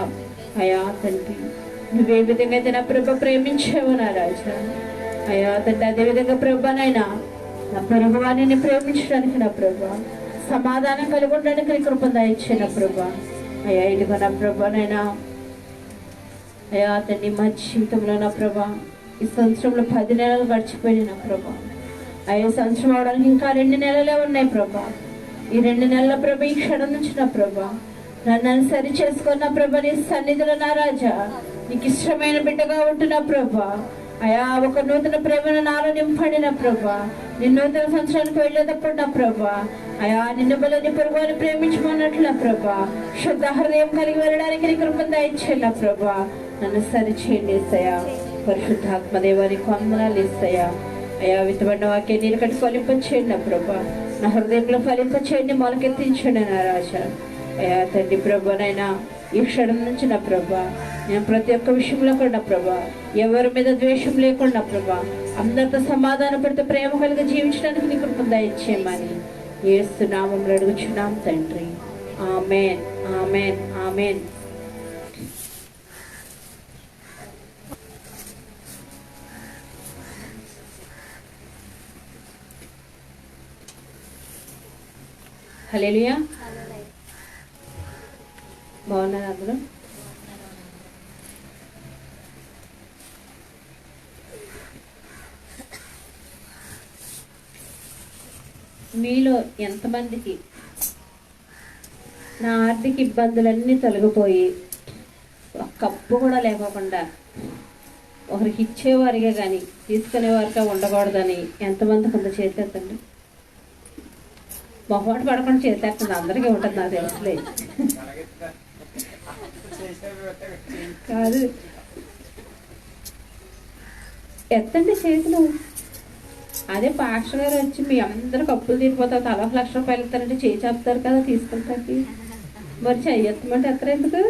అయ్యా తండ్రి, నువ్వే విధంగా అయితే నా ప్రభ ప్రేమించావు నా రాజా. అయ్యా తండ్రి, అదేవిధంగా ప్రభనైనా నా ప్రభువాన్ని ప్రేమించడానికి నా ప్రభ సమాధానం కలిగి ఉండడానికి నీ కృప దయచేయన ప్రభా. అయ్యా ఇదిగో నా ప్రభానైనా అయ్యా తండ్రి, మా జీవితంలో నా ప్రభా ఈ సంవత్సరంలో 10 నెలలు గడిచిపోయినాయి నా ప్రభా. అయ్యా సంవత్సరం అవడానికి ఇంకా 2 నెలలే ఉన్నాయి ప్రభా. ఈ 2 నెలల ప్రభ ఈ క్షణం నుంచి నా ప్రభా నన్ను సరి చేసుకున్న ప్రభ నీ సన్నిధిలో నా రాజా నీకు ఇష్టమైన బిడ్డగా ఉంటున్నా ప్రభా. అయా ఒక నూతన ప్రేమను నాలో నింపండి నా ప్రభా. నేను నూతన సంవత్సరానికి వెళ్ళేటప్పుడు నా ప్రభా అయా నిన్ను బలని పొరుగుని ప్రేమించమన్నట్లు నా ప్రభా శుద్ధ హృదయం కలిగి వెళ్ళడానికి నీ కృప దయచేయండి నా ప్రభా. నన్ను సరి చేయండి ఏసయ్యా. పరిశుద్ధాత్మదేవానికి వందనాలు ఏసయ్యా. అయా విత్తబడిన వాక్యం నేను కట్టి ఫలింపచేయండి నా ప్రభా. నా హృదయంలో ఫలింపచేయండి, మొలకెత్తించండి నా రాజా. అయా తండ్రి ప్రభానైనా ఈ క్షణం నుంచి నా ప్రభా నేను ప్రతి ఒక్క విషయంలో కూడా నా ప్రభా ఎవరి మీద ద్వేషం లేకుండా ప్రభా అందరితో సమాధాన పడితే ప్రేమ కలిగి జీవించడానికి నీ కృప దయచేయమని యేసు నామములో అడుగుచున్నాం తండ్రి. ఆమేన్, ఆమేన్, ఆమేన్. హల్లెలూయా. బాగున్నారు అందరూ? మీలో ఎంతమందికి నా ఆర్థిక ఇబ్బందులన్నీ తొలగిపోయి ఒక్క అప్పు కూడా లేకోకుండా ఒకరికి ఇచ్చేవారిగా కానీ తీసుకునేవారిగా ఉండకూడదని ఎంతమందికి ఉందో చేసేద్దండి. మొహమాట పడకుండా చేసేస్తుంది, అందరికీ ఉంటుంది నాకు తెలుసులే. కాదు ఎత్తండి చేతులు. అదే పాస్టర్ గారు వచ్చి మీ అందరికి అప్పులు తీరిపోతారు, తల 1 లక్ష రూపాయలు ఇస్తారంటే చేయి చెప్తారు కదా తీసుకుంటాకి. మరి చెయ్యి ఎత్తమంటే ఎత్తరు ఎందుకు?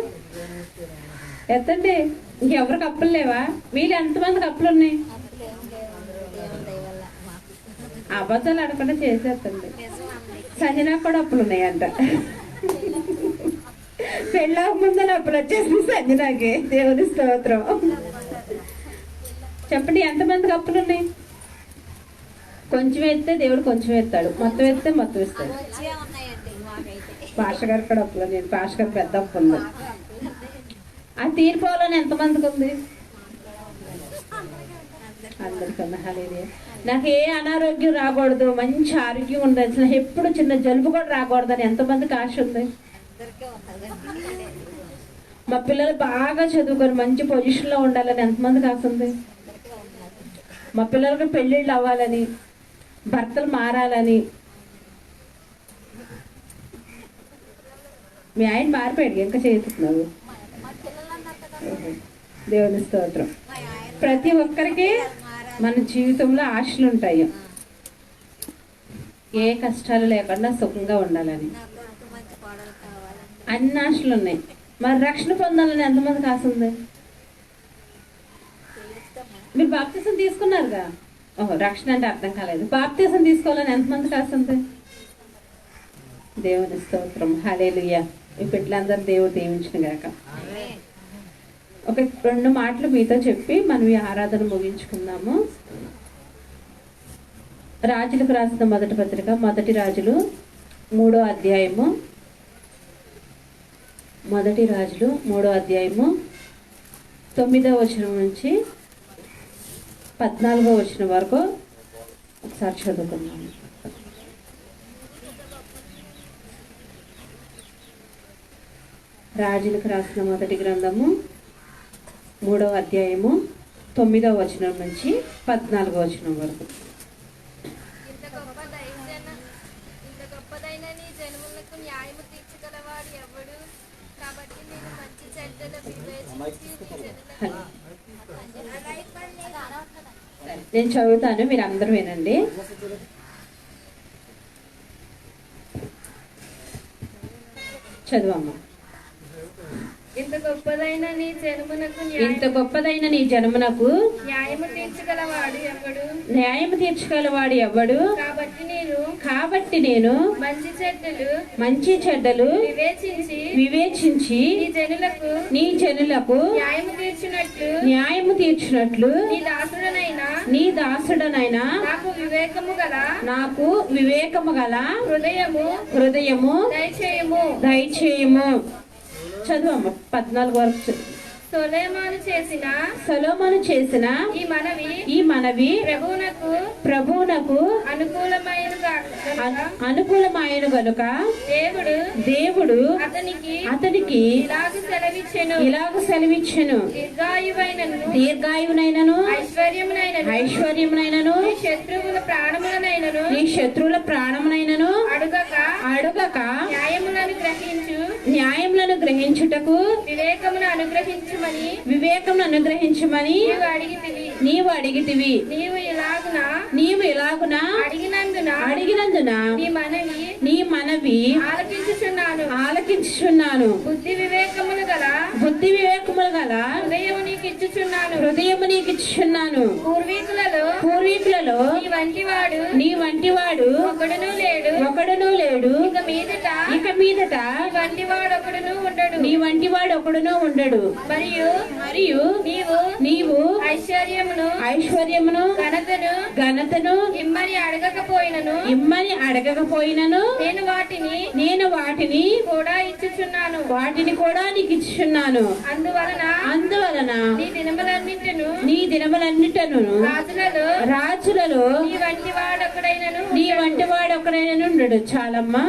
ఎత్తండి. ఇంకెవరికి అప్పులు లేవా? మీరు ఎంతమందికి అప్పులు ఉన్నాయి? అబద్ధాలు అడగకుండా చేసేస్తండి. సంజనాకు కూడా అప్పులు ఉన్నాయంట. పెళ్ళాక ముందు అప్పులు వచ్చేసింది సంజనాకి. దేవుని స్తోత్రం. చెప్పండి ఎంతమందికి అప్పులు ఉన్నాయి? కొంచెం ఎత్తే దేవుడు కొంచెం ఎత్తాడు, మొత్తం ఎత్తే మొత్తం ఇస్తాడు. పాష గారు కూడా అప్పులు. నేను పాష గారు పెద్ద అప్పు ఉంది. ఆ తీర్పోవాలని ఎంతమందికి ఉంది? అందరికన్నా. హల్లెలూయా. నాకు ఏ అనారోగ్యం రాకూడదు, మంచి ఆరోగ్యం ఉండాల్సిన, ఎప్పుడు చిన్న జలుబు కూడా రాకూడదు అని ఎంతమందికి ఆశ ఉంది? మా పిల్లలు బాగా చదువుకొని మంచి పొజిషన్లో ఉండాలని ఎంతమందికి ఆశ ఉంది? మా పిల్లలకు పెళ్ళిళ్ళు అవ్వాలని, భర్తలు మారాలని. మీ ఆయన మారిపోయాడు ఇంకా చేస్తున్నావు. దేవుని స్తోత్రం. ప్రతి ఒక్కరికి మన జీవితంలో ఆశలు ఉంటాయి, ఏ కష్టాలు లేకుండా సుఖంగా ఉండాలని అన్ని ఆశలు ఉన్నాయి. మరి రక్షణ పొందాలని ఎంతమందికి ఆశ ఉంది? మీరు బాప్తిసం తీసుకున్నారుగా. ఓహో, రక్షణ అంటే అర్థం కాలేదు. బాప్తిసం తీసుకోవాలని ఎంతమందికి ఆశ ఉంది? దేవుని స్తోత్రం. హల్లెలూయా. ఈ బిడ్డలందరూ దేవుడు దీవించిన గాక. ఒక 2 మాటలు మీతో చెప్పి మనం ఈ ఆరాధన ముగించుకుందాము. రాజులకు రాసిన మొదటి పత్రిక, మొదటి రాజులు 3వ అధ్యాయము, మొదటి రాజులు 3వ అధ్యాయము 9వ వచనం నుంచి 14వ వచనం వరకు ఒకసారి చదువుకున్నాము. రాజులకు రాసిన మొదటి గ్రంథము 3వ అధ్యాయము 9వ వచనం నుంచి 14వ వచనం వరకు. ఇంత గొప్పదైన నీ జనములకు న్యాయము తీర్చగలవాడు ఎవడు? కాబట్టి నేను మంచి చెడ్డల వివేచించి నీ జనులకు. నేను చదువుతాను, మీరు అందరూ వినండి. చదువమ్మా. ఇంత గొప్పదైన నీ జన్మనకు ఇంత గొప్పదైన నీ జన్మనకు న్యాయము తీర్చగలవాడు ఎవడు? న్యాయము తీర్చగలవాడు ఎవడు? కాబట్టి నేను మంచి చెడ్డలు వివేచించి నీ జనులకు న్యాయము తీర్చినట్లు నీ దాసుడనైనా నాకు వివేకము గల హృదయము దయచేయము. చదువమ్మ 14 వరకు. సొలొమోను చేసిన ఈ మనవి ప్రభువునకు అనుకూలమైన గనుక దేవుడు అతనికి ఇలాగ సెలవిచ్చెను, దీర్ఘాయువునైనను ఐశ్వర్యమునైనను నీ శత్రువుల ప్రాణమునైనను అడుగక న్యాయములను గ్రహించుటకు వివేకమును అనుగ్రహించమని నీవు అడిగితివి. నీవు ఇలాగున అడిగినందున నీ మనవి ఆలకించుచున్నాను. బుద్ధి వివేకములు గల హృదయము నీకు ఇచ్చుచున్నాను. పూర్వీకులలో నీ వంటివాడు ఒకడును లేడు. ఇక మీదట నీ వంటివాడు ఒకడును ఉండడు. మరియు నీవు ఐశ్వర్యమును ఘనతను ఇమ్మని అడగకపోయినను నేను వాటిని కూడా నీకు ఇచ్చుచున్నాను. అందువలన నీ దినములన్నిటను రాజులలో నీ వంటి వాడు ఒకడైనను ఉండడు. చాలమ్మా.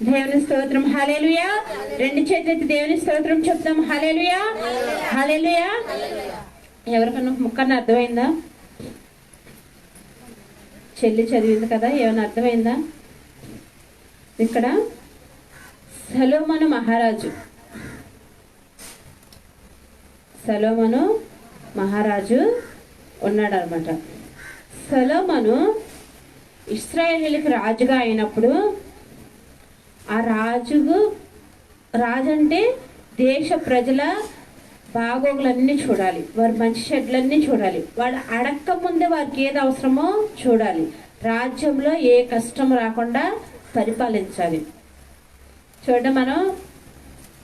దేవుని స్తోత్రం. హల్లెలూయా. 2 చేతులెత్తి దేవుని స్తోత్రం చెప్తాం. హల్లెలూయా, హల్లెలూయా. ఎవరికన్నా ముక్కన్న అర్థమైందా? చెల్లి చదివింది కదా, ఏమైనా అర్థమైందా? ఇక్కడ సొలొమోను మహారాజు ఉన్నాడు అనమాట. సొలొమోను ఇశ్రాయేలుకి రాజుగా అయినప్పుడు ఆ రాజు అంటే దేశ ప్రజల బాగోగులన్నీ చూడాలి, వారి మంచి చెడ్లన్నీ చూడాలి, వాడు అడక్క ముందే వారికి ఏది అవసరమో చూడాలి, రాజ్యంలో ఏ కష్టం రాకుండా పరిపాలించాలి. చూడండి, మనం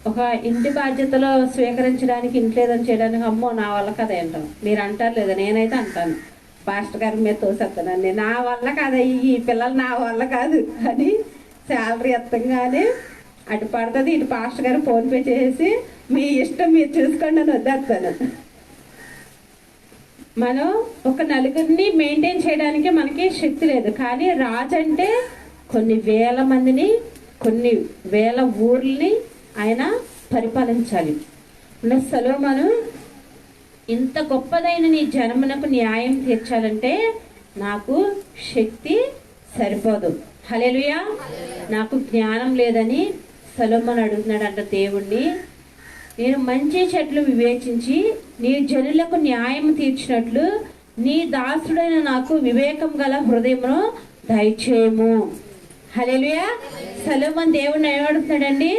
ఒక ఇంటి బాధ్యతలో స్వీకరించడానికి ఇంట్లేదని చేయడానికి అమ్మో నా వల్ల కదా అంటాం. మీరు అంటారు లేదా? నేనైతే అంటాను, పాస్టర్ గారి మీద తోసేస్తానండి, నా వల్ల కాదు, ఈ పిల్లలు నా వల్ల కాదు అని. శాలరీ ఎత్తంగానే అటు పడుతుంది, ఇటు పాస్టర్ గారు ఫోన్పే చేసి మీ ఇష్టం మీరు చూసుకోండి అని వద్దేస్తాను. మనం ఒక నలుగురిని మెయింటైన్ చేయడానికి మనకి శక్తి లేదు. కానీ రాజు అంటే కొన్ని వేల మందిని, కొన్ని వేల ఊర్లని ఆయన పరిపాలించాలి. సొలొమోను ఇంత గొప్పదైన నీ జన్మనకు న్యాయం తీర్చాలంటే నాకు శక్తి సరిపోదు. హల్లెలూయా. నాకు జ్ఞానం లేదని సొలొమోను అడుగుతున్నాడంట దేవుణ్ణి. నేను మంచి చెట్లు వివేచించి నీ జనులకు న్యాయం తీర్చినట్లు నీ దాసుడైన నాకు వివేకం గల హృదయమును దయచేయము. హల్లెలూయా. సొలొమోను దేవుణ్ణి ఏమడుగుతున్నాడండి?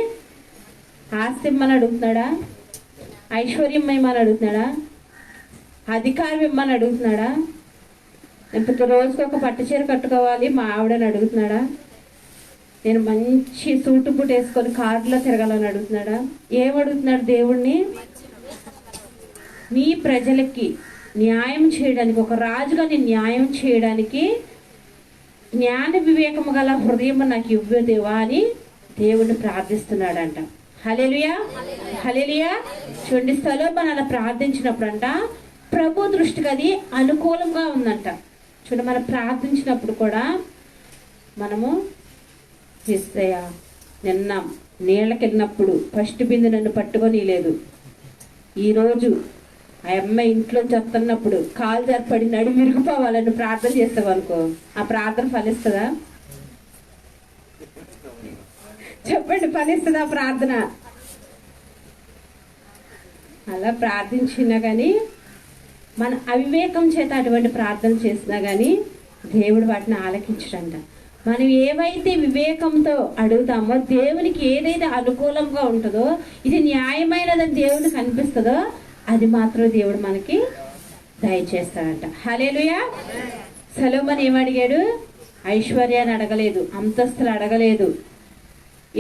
ఆస్తి ఇమ్మని అడుగుతున్నాడా? ఐశ్వర్యం ఇమ్మని అడుగుతున్నాడా? అధికారం ఇమ్మని అడుగుతున్నాడా? లేకపోతే రోజుకి ఒక పట్టు చీర కట్టుకోవాలి మా ఆవిడని అడుగుతున్నాడా? నేను మంచి సూటు బూట్ వేసుకొని కారులో తిరగాలని అడుగుతున్నాడా? ఏమడుగుతున్నాడు దేవుణ్ణి? నీ ప్రజలకి న్యాయం చేయడానికి, ఒక రాజుగా నీ న్యాయం చేయడానికి జ్ఞాన వివేకము గల హృదయం నాకు ఇవ్వు దేవా అని దేవుణ్ణి ప్రార్థిస్తున్నాడంట. హల్లెలూయా, హల్లెలూయా. చూడండి, సొలొమోను అలా ప్రార్థించినప్పుడంట ప్రభు దృష్టికి అది అనుకూలంగా ఉందంట. చూడండి, మనం ప్రార్థించినప్పుడు కూడా మనము యేసయ్యా నిన్న నీళ్ళకి వెళ్ళినప్పుడు ఫస్ట్ బిందు నన్ను పట్టుకొని లేదు, ఈరోజు ఆ అమ్మాయి ఇంట్లో చెప్తున్నప్పుడు కాలు జరపడి నడి విరిగిపోవాలని ప్రార్థన చేస్తావు అనుకో, ఆ ప్రార్థన ఫలిస్తుందా? చెప్పండి, ఫలిస్తుందా ప్రార్థన? అలా ప్రార్థించినా కానీ మన అవివేకం చేత అటువంటి ప్రార్థన చేసినా కానీ దేవుడు వాటిని ఆలకించడంట. మనం ఏవైతే వివేకంతో అడుగుతామో, దేవునికి ఏదైతే అనుకూలంగా ఉంటుందో, ఇది న్యాయమైనదని దేవునికి అనిపిస్తుందో అది మాత్రం దేవుడు మనకి దయచేస్తాడంట. హల్లెలూయా. సొలొమోను ఏమడిగాడు? ఐశ్వర్యాన్ని అడగలేదు, అంతస్తులు అడగలేదు,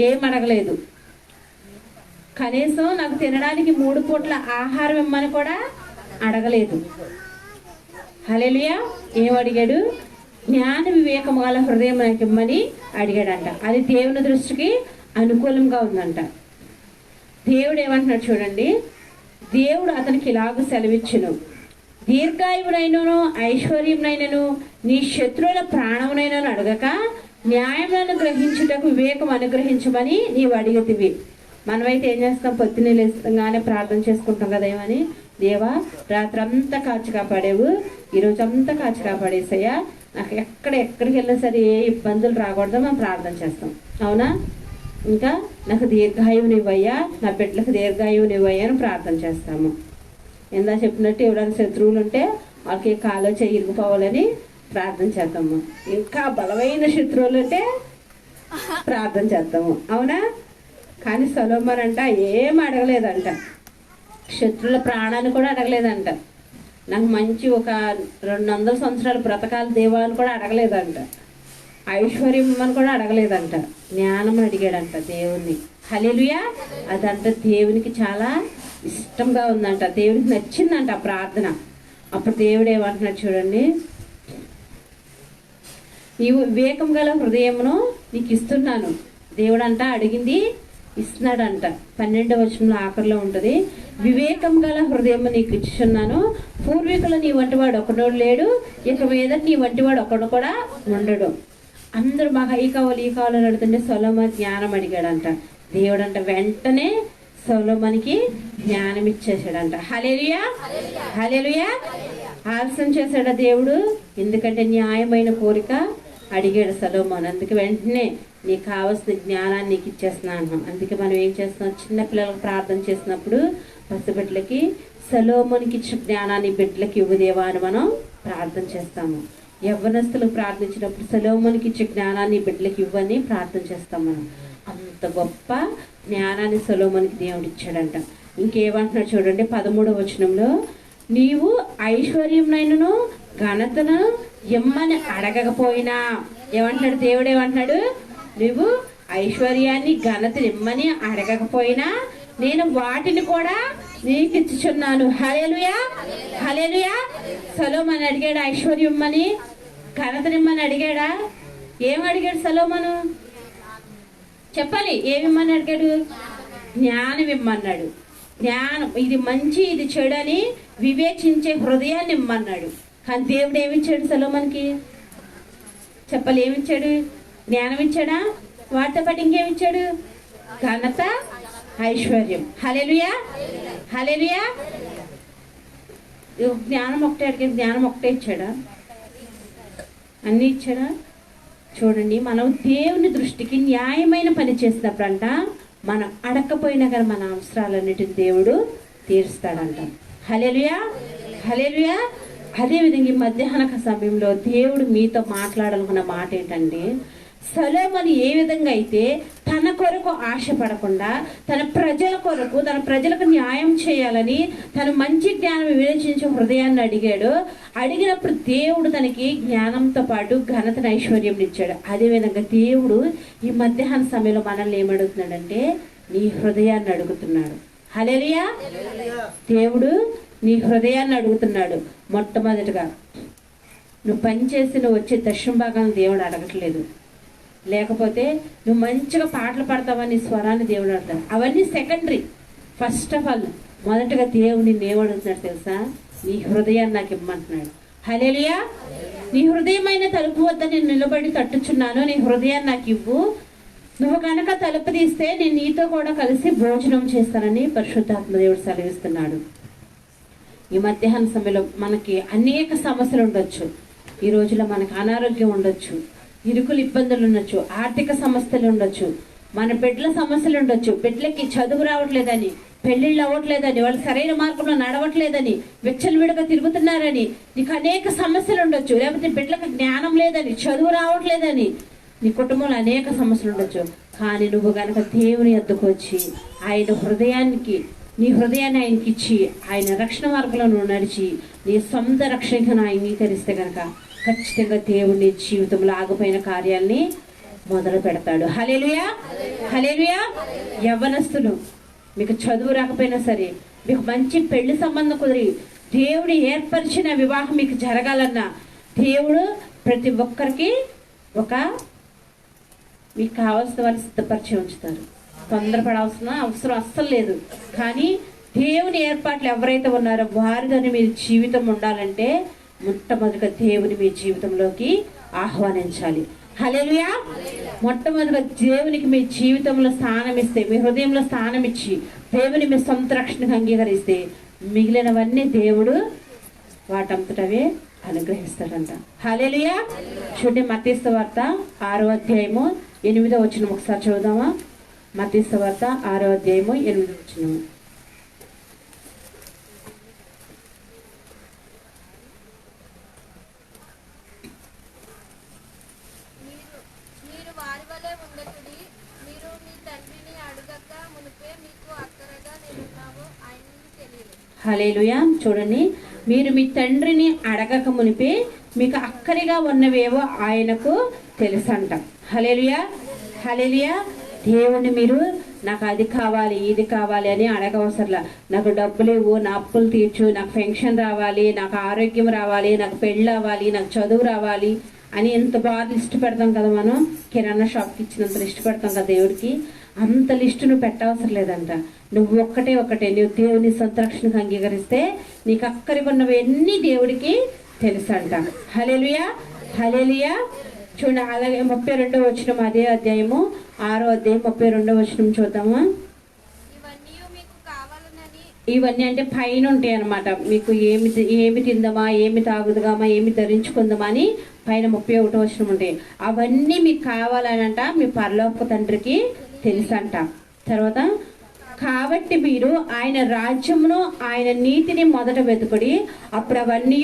ఏం అడగలేదు. కనీసం నాకు తినడానికి 3 పూట్ల ఆహారం ఇమ్మని కూడా అడగలేదు. హల్లెలూయా. ఏమడిగాడు? జ్ఞాన వివేకము గల హృదయం నాకు ఇమ్మని అడిగాడంట. అది దేవుని దృష్టికి అనుకూలంగా ఉందంట. దేవుడు ఏమంటున్నాడు చూడండి, దేవుడు అతనికి ఇలాగ సెలవిచ్చును, దీర్ఘాయువునైనను ఐశ్వర్యమునైనను నీ శత్రువుల ప్రాణమునైనను అడగక న్యాయములను గ్రహించుటకు వివేకం అనుగ్రహించమని నీవు అడిగితివి. మనమైతే ఏం చేస్తాం? పొద్దున్నే లేస్తాగానే ప్రార్థన చేసుకుంటాం కదా, ఏమని, దేవా రాత్రి అంతా కాచి కాపాడేవు, ఈరోజు అంతా కాచి కాపాడేసయ్యా, నాకు ఎక్కడికి వెళ్ళినా సరే ఏ ఇబ్బందులు రాకూడదు మనం ప్రార్థన చేస్తాం, అవునా? ఇంకా నాకు దీర్ఘాయువునివ్వయ్యా, నా బిడ్డలకు దీర్ఘాయువునివ్వయ్యా అని ప్రార్థన చేస్తాము. ఎందా చెప్పినట్టు ఎవరైనా శత్రువులు ఉంటే వాళ్ళకి కాలో చెయ్యి ఇరిగిపోవాలని ప్రార్థన చేద్దాము. ఇంకా బలమైన శత్రువులు ఉంటే ప్రార్థన చేద్దాము, అవునా? కానీ సొలొమోను అంట ఏం అడగలేదంట, శత్రువుల ప్రాణాన్ని కూడా అడగలేదంట, నాకు మంచి ఒక 200 సంవత్సరాలు బ్రతకాల దేవాన్ని కూడా అడగలేదంట, ఐశ్వర్యం అని కూడా అడగలేదంట, జ్ఞానం అడిగాడంట దేవుణ్ణి. హల్లెలూయా. అదంట దేవునికి చాలా ఇష్టంగా ఉందంట, దేవునికి నచ్చిందంట ఆ ప్రార్థన. అప్పుడు దేవుడు ఏమంటున్నాడు చూడండి, నీవు వివేకం గల హృదయమును నీకు ఇస్తున్నాను. దేవుడు అంట అడిగింది ఇస్తున్నాడంట. 12వ వచనంలో ఆఖరిలో ఉంటుంది, వివేకం గల హృదయము నీకు ఇచ్చున్నాను, పూర్వీకులు నీ వంటివాడు ఒకడు లేడు, ఇక మీద నీ వంటివాడు ఒకడు కూడా ఉండడు. అందరూ మాకు ఈ కావాలి అడుగుతుంటే సొలొమోను జ్ఞానం అడిగాడంట. దేవుడు అంట వెంటనే సొలొమోనుకి జ్ఞానం ఇచ్చేసాడంట. హల్లెలూయా. హల్లెలూయా. ఆలస్యం చేశాడా దేవుడు? ఎందుకంటే న్యాయమైన కోరిక అడిగాడు సొలొమోను. అందుకే వెంటనే నీకు కావాల్సిన జ్ఞానాన్ని నీకు ఇచ్చేస్తున్నాను. అందుకే మనం ఏం చేస్తున్నాం? చిన్నపిల్లలకు ప్రార్థన చేసినప్పుడు పసిబిడ్డలకి సొలొమోనుకి ఇచ్చిన జ్ఞానాన్ని బిడ్డలకి ఇవ్వదేవా అని మనం ప్రార్థన చేస్తాము. యవ్వనస్తులకు ప్రార్థించినప్పుడు సొలొమోనుకి ఇచ్చే జ్ఞానాన్ని బిడ్డలకి ఇవ్వని ప్రార్థన చేస్తాం మనం. అంత గొప్ప జ్ఞానాన్ని సొలొమోనుకి దేవుడు ఇచ్చాడంట. ఇంకేమంటున్నాడు చూడండి 13వ వచనంలో, నీవు ఐశ్వర్యంనైనను ఘనతను ఇమ్మని అడగకపోయినా, ఏమంటున్నాడు దేవుడు? ఏమంటున్నాడు? నువ్వు ఐశ్వర్యాన్ని ఘనతను ఇమ్మని అడగకపోయినా నేను వాటిని కూడా నీకు ఇచ్చుచున్నాను. హల్లెలూయా. హల్లెలూయా. సొలొమోను అడిగాడు ఐశ్వర్యం ఇమ్మని, ఘనతనిమ్మని అడిగాడా? ఏం అడిగాడు సొలొమోను? చెప్పాలి. ఏమిమ్మని అడిగాడు? జ్ఞానం ఇమ్మన్నాడు. జ్ఞానం, ఇది మంచి ఇది చెడు అని వివేచించే హృదయాన్ని ఇమ్మన్నాడు. కానీ దేవుడు ఏమిచ్చాడు సొలొమోనుకి? చెప్పాలి. ఏమిచ్చాడు? జ్ఞానం ఇచ్చాడా? వాటితో పాటు ఇంకేమిచ్చాడు? ఘనత, ఐశ్వర్యం. హల్లెలూయా. హల్లెలూయా. జ్ఞానం ఒకటే అడిగాడు, జ్ఞానం ఒకటే ఇచ్చాడా? అన్నీ ఇచ్చాడా? చూడండి, మనం దేవుని దృష్టికి న్యాయమైన పని చేసినప్పుడంట మనం అడగకపోయినా కానీ మన అవసరాలన్నిటిని దేవుడు తీరుస్తాడంట. హల్లెలూయా. హల్లెలూయా. అదేవిధంగా ఈ మధ్యాహ్న సమయంలో దేవుడు మీతో మాట్లాడాలనుకున్న మాట ఏంటంటే, సొలొమోను ఏ విధంగా అయితే తన కొరకు ఆశపడకుండా తన ప్రజల కొరకు, తన ప్రజలకు న్యాయం చేయాలని తను మంచి జ్ఞానం వివేచించే హృదయాన్ని అడిగాడు. అడిగినప్పుడు దేవుడు తనకి జ్ఞానంతో పాటు ఘనతను, ఐశ్వర్యం ఇచ్చాడు. అదేవిధంగా దేవుడు ఈ మధ్యాహ్న సమయంలో మనల్ని ఏమడుగుతున్నాడంటే నీ హృదయాన్ని అడుగుతున్నాడు. హల్లెలూయా. దేవుడు నీ హృదయాన్ని అడుగుతున్నాడు. మొట్టమొదటిగా నువ్వు పనిచేసి నువ్వు వచ్చే దశమ భాగాన్ని దేవుడు అడగట్లేదు, లేకపోతే నువ్వు మంచిగా పాటలు పాడతావని స్వరాన్ని దేవుడు అడుగుతాడు. అవన్నీ సెకండరీ. ఫస్ట్ ఆఫ్ ఆల్ మొదటగా దేవుని ఏమడుగుతున్నాడు తెలుసా? నీ హృదయాన్ని నాకు ఇమ్మంటున్నాడు. హల్లెలూయా. నీ హృదయమైన తలుపు వద్ద నేను నిలబడి తట్టుచున్నాను, నీ హృదయాన్ని నాకు ఇవ్వు, నువ్వు కనుక తలుపు తీస్తే నేను నీతో కూడా కలిసి భోజనం చేస్తానని పరిశుద్ధాత్మ దేవుడు సెలవిస్తున్నాడు. ఈ మధ్యాహ్న సమయంలో మనకి అనేక సమస్యలు ఉండొచ్చు. ఈ రోజులో మనకు అనారోగ్యం ఉండొచ్చు, ఇరుకులు ఇబ్బందులు ఉండొచ్చు, ఆర్థిక సమస్యలు ఉండొచ్చు, మన బిడ్డల సమస్యలు ఉండొచ్చు. బిడ్డలకి చదువు రావట్లేదని, పెళ్ళిళ్ళు అవ్వట్లేదని, వాళ్ళు సరైన మార్గంలో నడవట్లేదని, విచ్చలవిడిగా తిరుగుతున్నారని నీకు అనేక సమస్యలు ఉండొచ్చు. లేకపోతే బిడ్డలకు జ్ఞానం లేదని, చదువు రావట్లేదని, నీ కుటుంబంలో అనేక సమస్యలు ఉండొచ్చు. కానీ నువ్వు గనక దేవుని యొద్దకు వచ్చి నీ హృదయాన్ని ఆయనకి ఇచ్చి ఆయన రక్షణ మార్గంలో నువ్వు నడిచి నీ సొంత రక్షణను అంగీకరిస్తే కనుక ఖచ్చితంగా దేవుని జీవితంలో ఆగిపోయిన కార్యాల్ని మొదలు పెడతాడు. హల్లెలూయా, హల్లెలూయా. యవ్వనస్తులు, మీకు చదువు రాకపోయినా సరే, మీకు మంచి పెళ్లి సంబంధం కుదిరి దేవుడు ఏర్పరిచిన వివాహం మీకు జరగాలన్నా దేవుడు ప్రతి ఒక్కరికి మీకు కావాల్సిన వాళ్ళు సిద్ధపరిచి ఉంచుతారు. తొందరపడాల్సిన అవసరం అస్సలు లేదు. కానీ దేవుని ఏర్పాట్లు ఎవరైతే ఉన్నారో వారితోనే మీ జీవితం ఉండాలంటే మొట్టమొదటిగా దేవుని మీ జీవితంలోకి ఆహ్వానించాలి. హల్లెలూయా. మొట్టమొదటిగా దేవునికి మీ జీవితంలో స్థానం ఇస్తే, మీ హృదయంలో స్థానం ఇచ్చి దేవుని మీ సొంత రక్షణకు అంగీకరిస్తే మిగిలినవన్నీ దేవుడు వాటంతటవే అనుగ్రహిస్తాడంట. హల్లెలూయా. చూడండి, మత్తయి సువార్త 6వ అధ్యాయము 8వ వచనం ఒకసారి చదువుదామా. మత్తయి సువార్త 6వ అధ్యాయము 8వ వచనం. మీరు వారి వలె ఉండకుడి. మీరు మీ తండ్రిని అడగక మునిపే మీకు అక్కరగా నేనున్నావు ఆయనకి తెలియదు. హల్లెలూయా. చూడండి, మీరు మీ తండ్రిని అడగక మునిపే మీకు అక్కరిగా ఉన్నవేవో ఆయనకు తెలుసంట. హల్లెలూయా, హల్లెలూయా. దేవుని మీరు నాకు అది కావాలి ఇది కావాలి అని అడగవసరంలా. నాకు డబ్బులు ఇవ్వు, నా అప్పులు తీర్చు, నాకు పెన్షన్ రావాలి, నాకు ఆరోగ్యం రావాలి, నాకు పెళ్ళి అవ్వాలి, నాకు చదువు రావాలి అని ఎంత బాగా లిస్ట్ పెడతాం కదా. మనం కిరాణా షాప్కి ఇచ్చినంత లిస్ట్ పెడతాం కదా దేవుడికి. అంత లిస్టు నువ్వు పెట్టవసరం లేదంట. నువ్వు ఒకటే నువ్వు దేవుని సంరక్షణకు అంగీకరిస్తే నీకు అక్కడికి ఉన్నవన్నీ దేవుడికి తెలుసంట. హల్లెలూయా, హల్లెలూయా. చూడండి, అలాగే 32వ వచనం, అదే అధ్యాయము 6వ అధ్యాయం 32వ వచనం చూద్దామా. ఇవన్నీ అంటే పైన ఉంటాయి అన్నమాట. మీకు ఏమి తిందామా, ఏమి తాగుదామా, ఏమి ధరించుకుందామా అని పైన 31వ వచనం ఉంటాయి. అవన్నీ మీకు కావాలనంట మీ పరలోక తండ్రికి తెలుసంట. తర్వాత కాబట్టి మీరు ఆయన రాజ్యమును ఆయన నీతిని మొదట వెతుకుడి, అప్పుడు అవన్నీ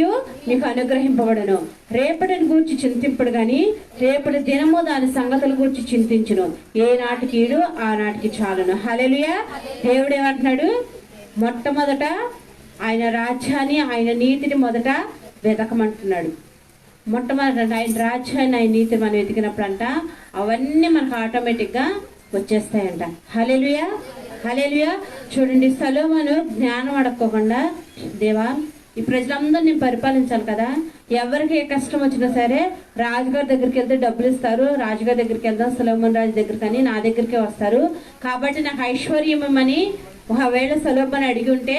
మీకు అనుగ్రహింపబడను. రేపటిని గూర్చి చింతింపడు గాని రేపటి దినము దాని సంగతుల గూర్చి చింతించును. ఏ నాటికి ఈడు ఆ నాటికి చాలును. హల్లెలూయా. దేవుడు ఏమంటున్నాడు? మొట్టమొదట ఆయన రాజ్యాన్ని ఆయన నీతిని మొదట వెతకమంటున్నాడు. మొట్టమొదట ఆయన రాజ్యాన్ని ఆయన నీతిని మనం వెతికినప్పుడు అంట అవన్నీ మనకు ఆటోమేటిక్గా వచ్చేస్తాయంట. హల్లెలూయా, హల్లెలూయా. చూడండి, సొలొమోను జ్ఞానం అడక్కోకుండా, దేవా ఈ ప్రజలందరూ నేను పరిపాలించాలి కదా, ఎవరికి ఏ కష్టం వచ్చినా సరే రాజుగారి దగ్గరికి వెళ్తే డబ్బులు ఇస్తారు, రాజుగారి దగ్గరికి వెళ్తాం, సొలొమోను రాజు దగ్గరికి అని నా దగ్గరికే వస్తారు. కాబట్టి నాకు ఐశ్వర్యం ఇమ్మని ఒకవేళ సొలొమోను అడిగి ఉంటే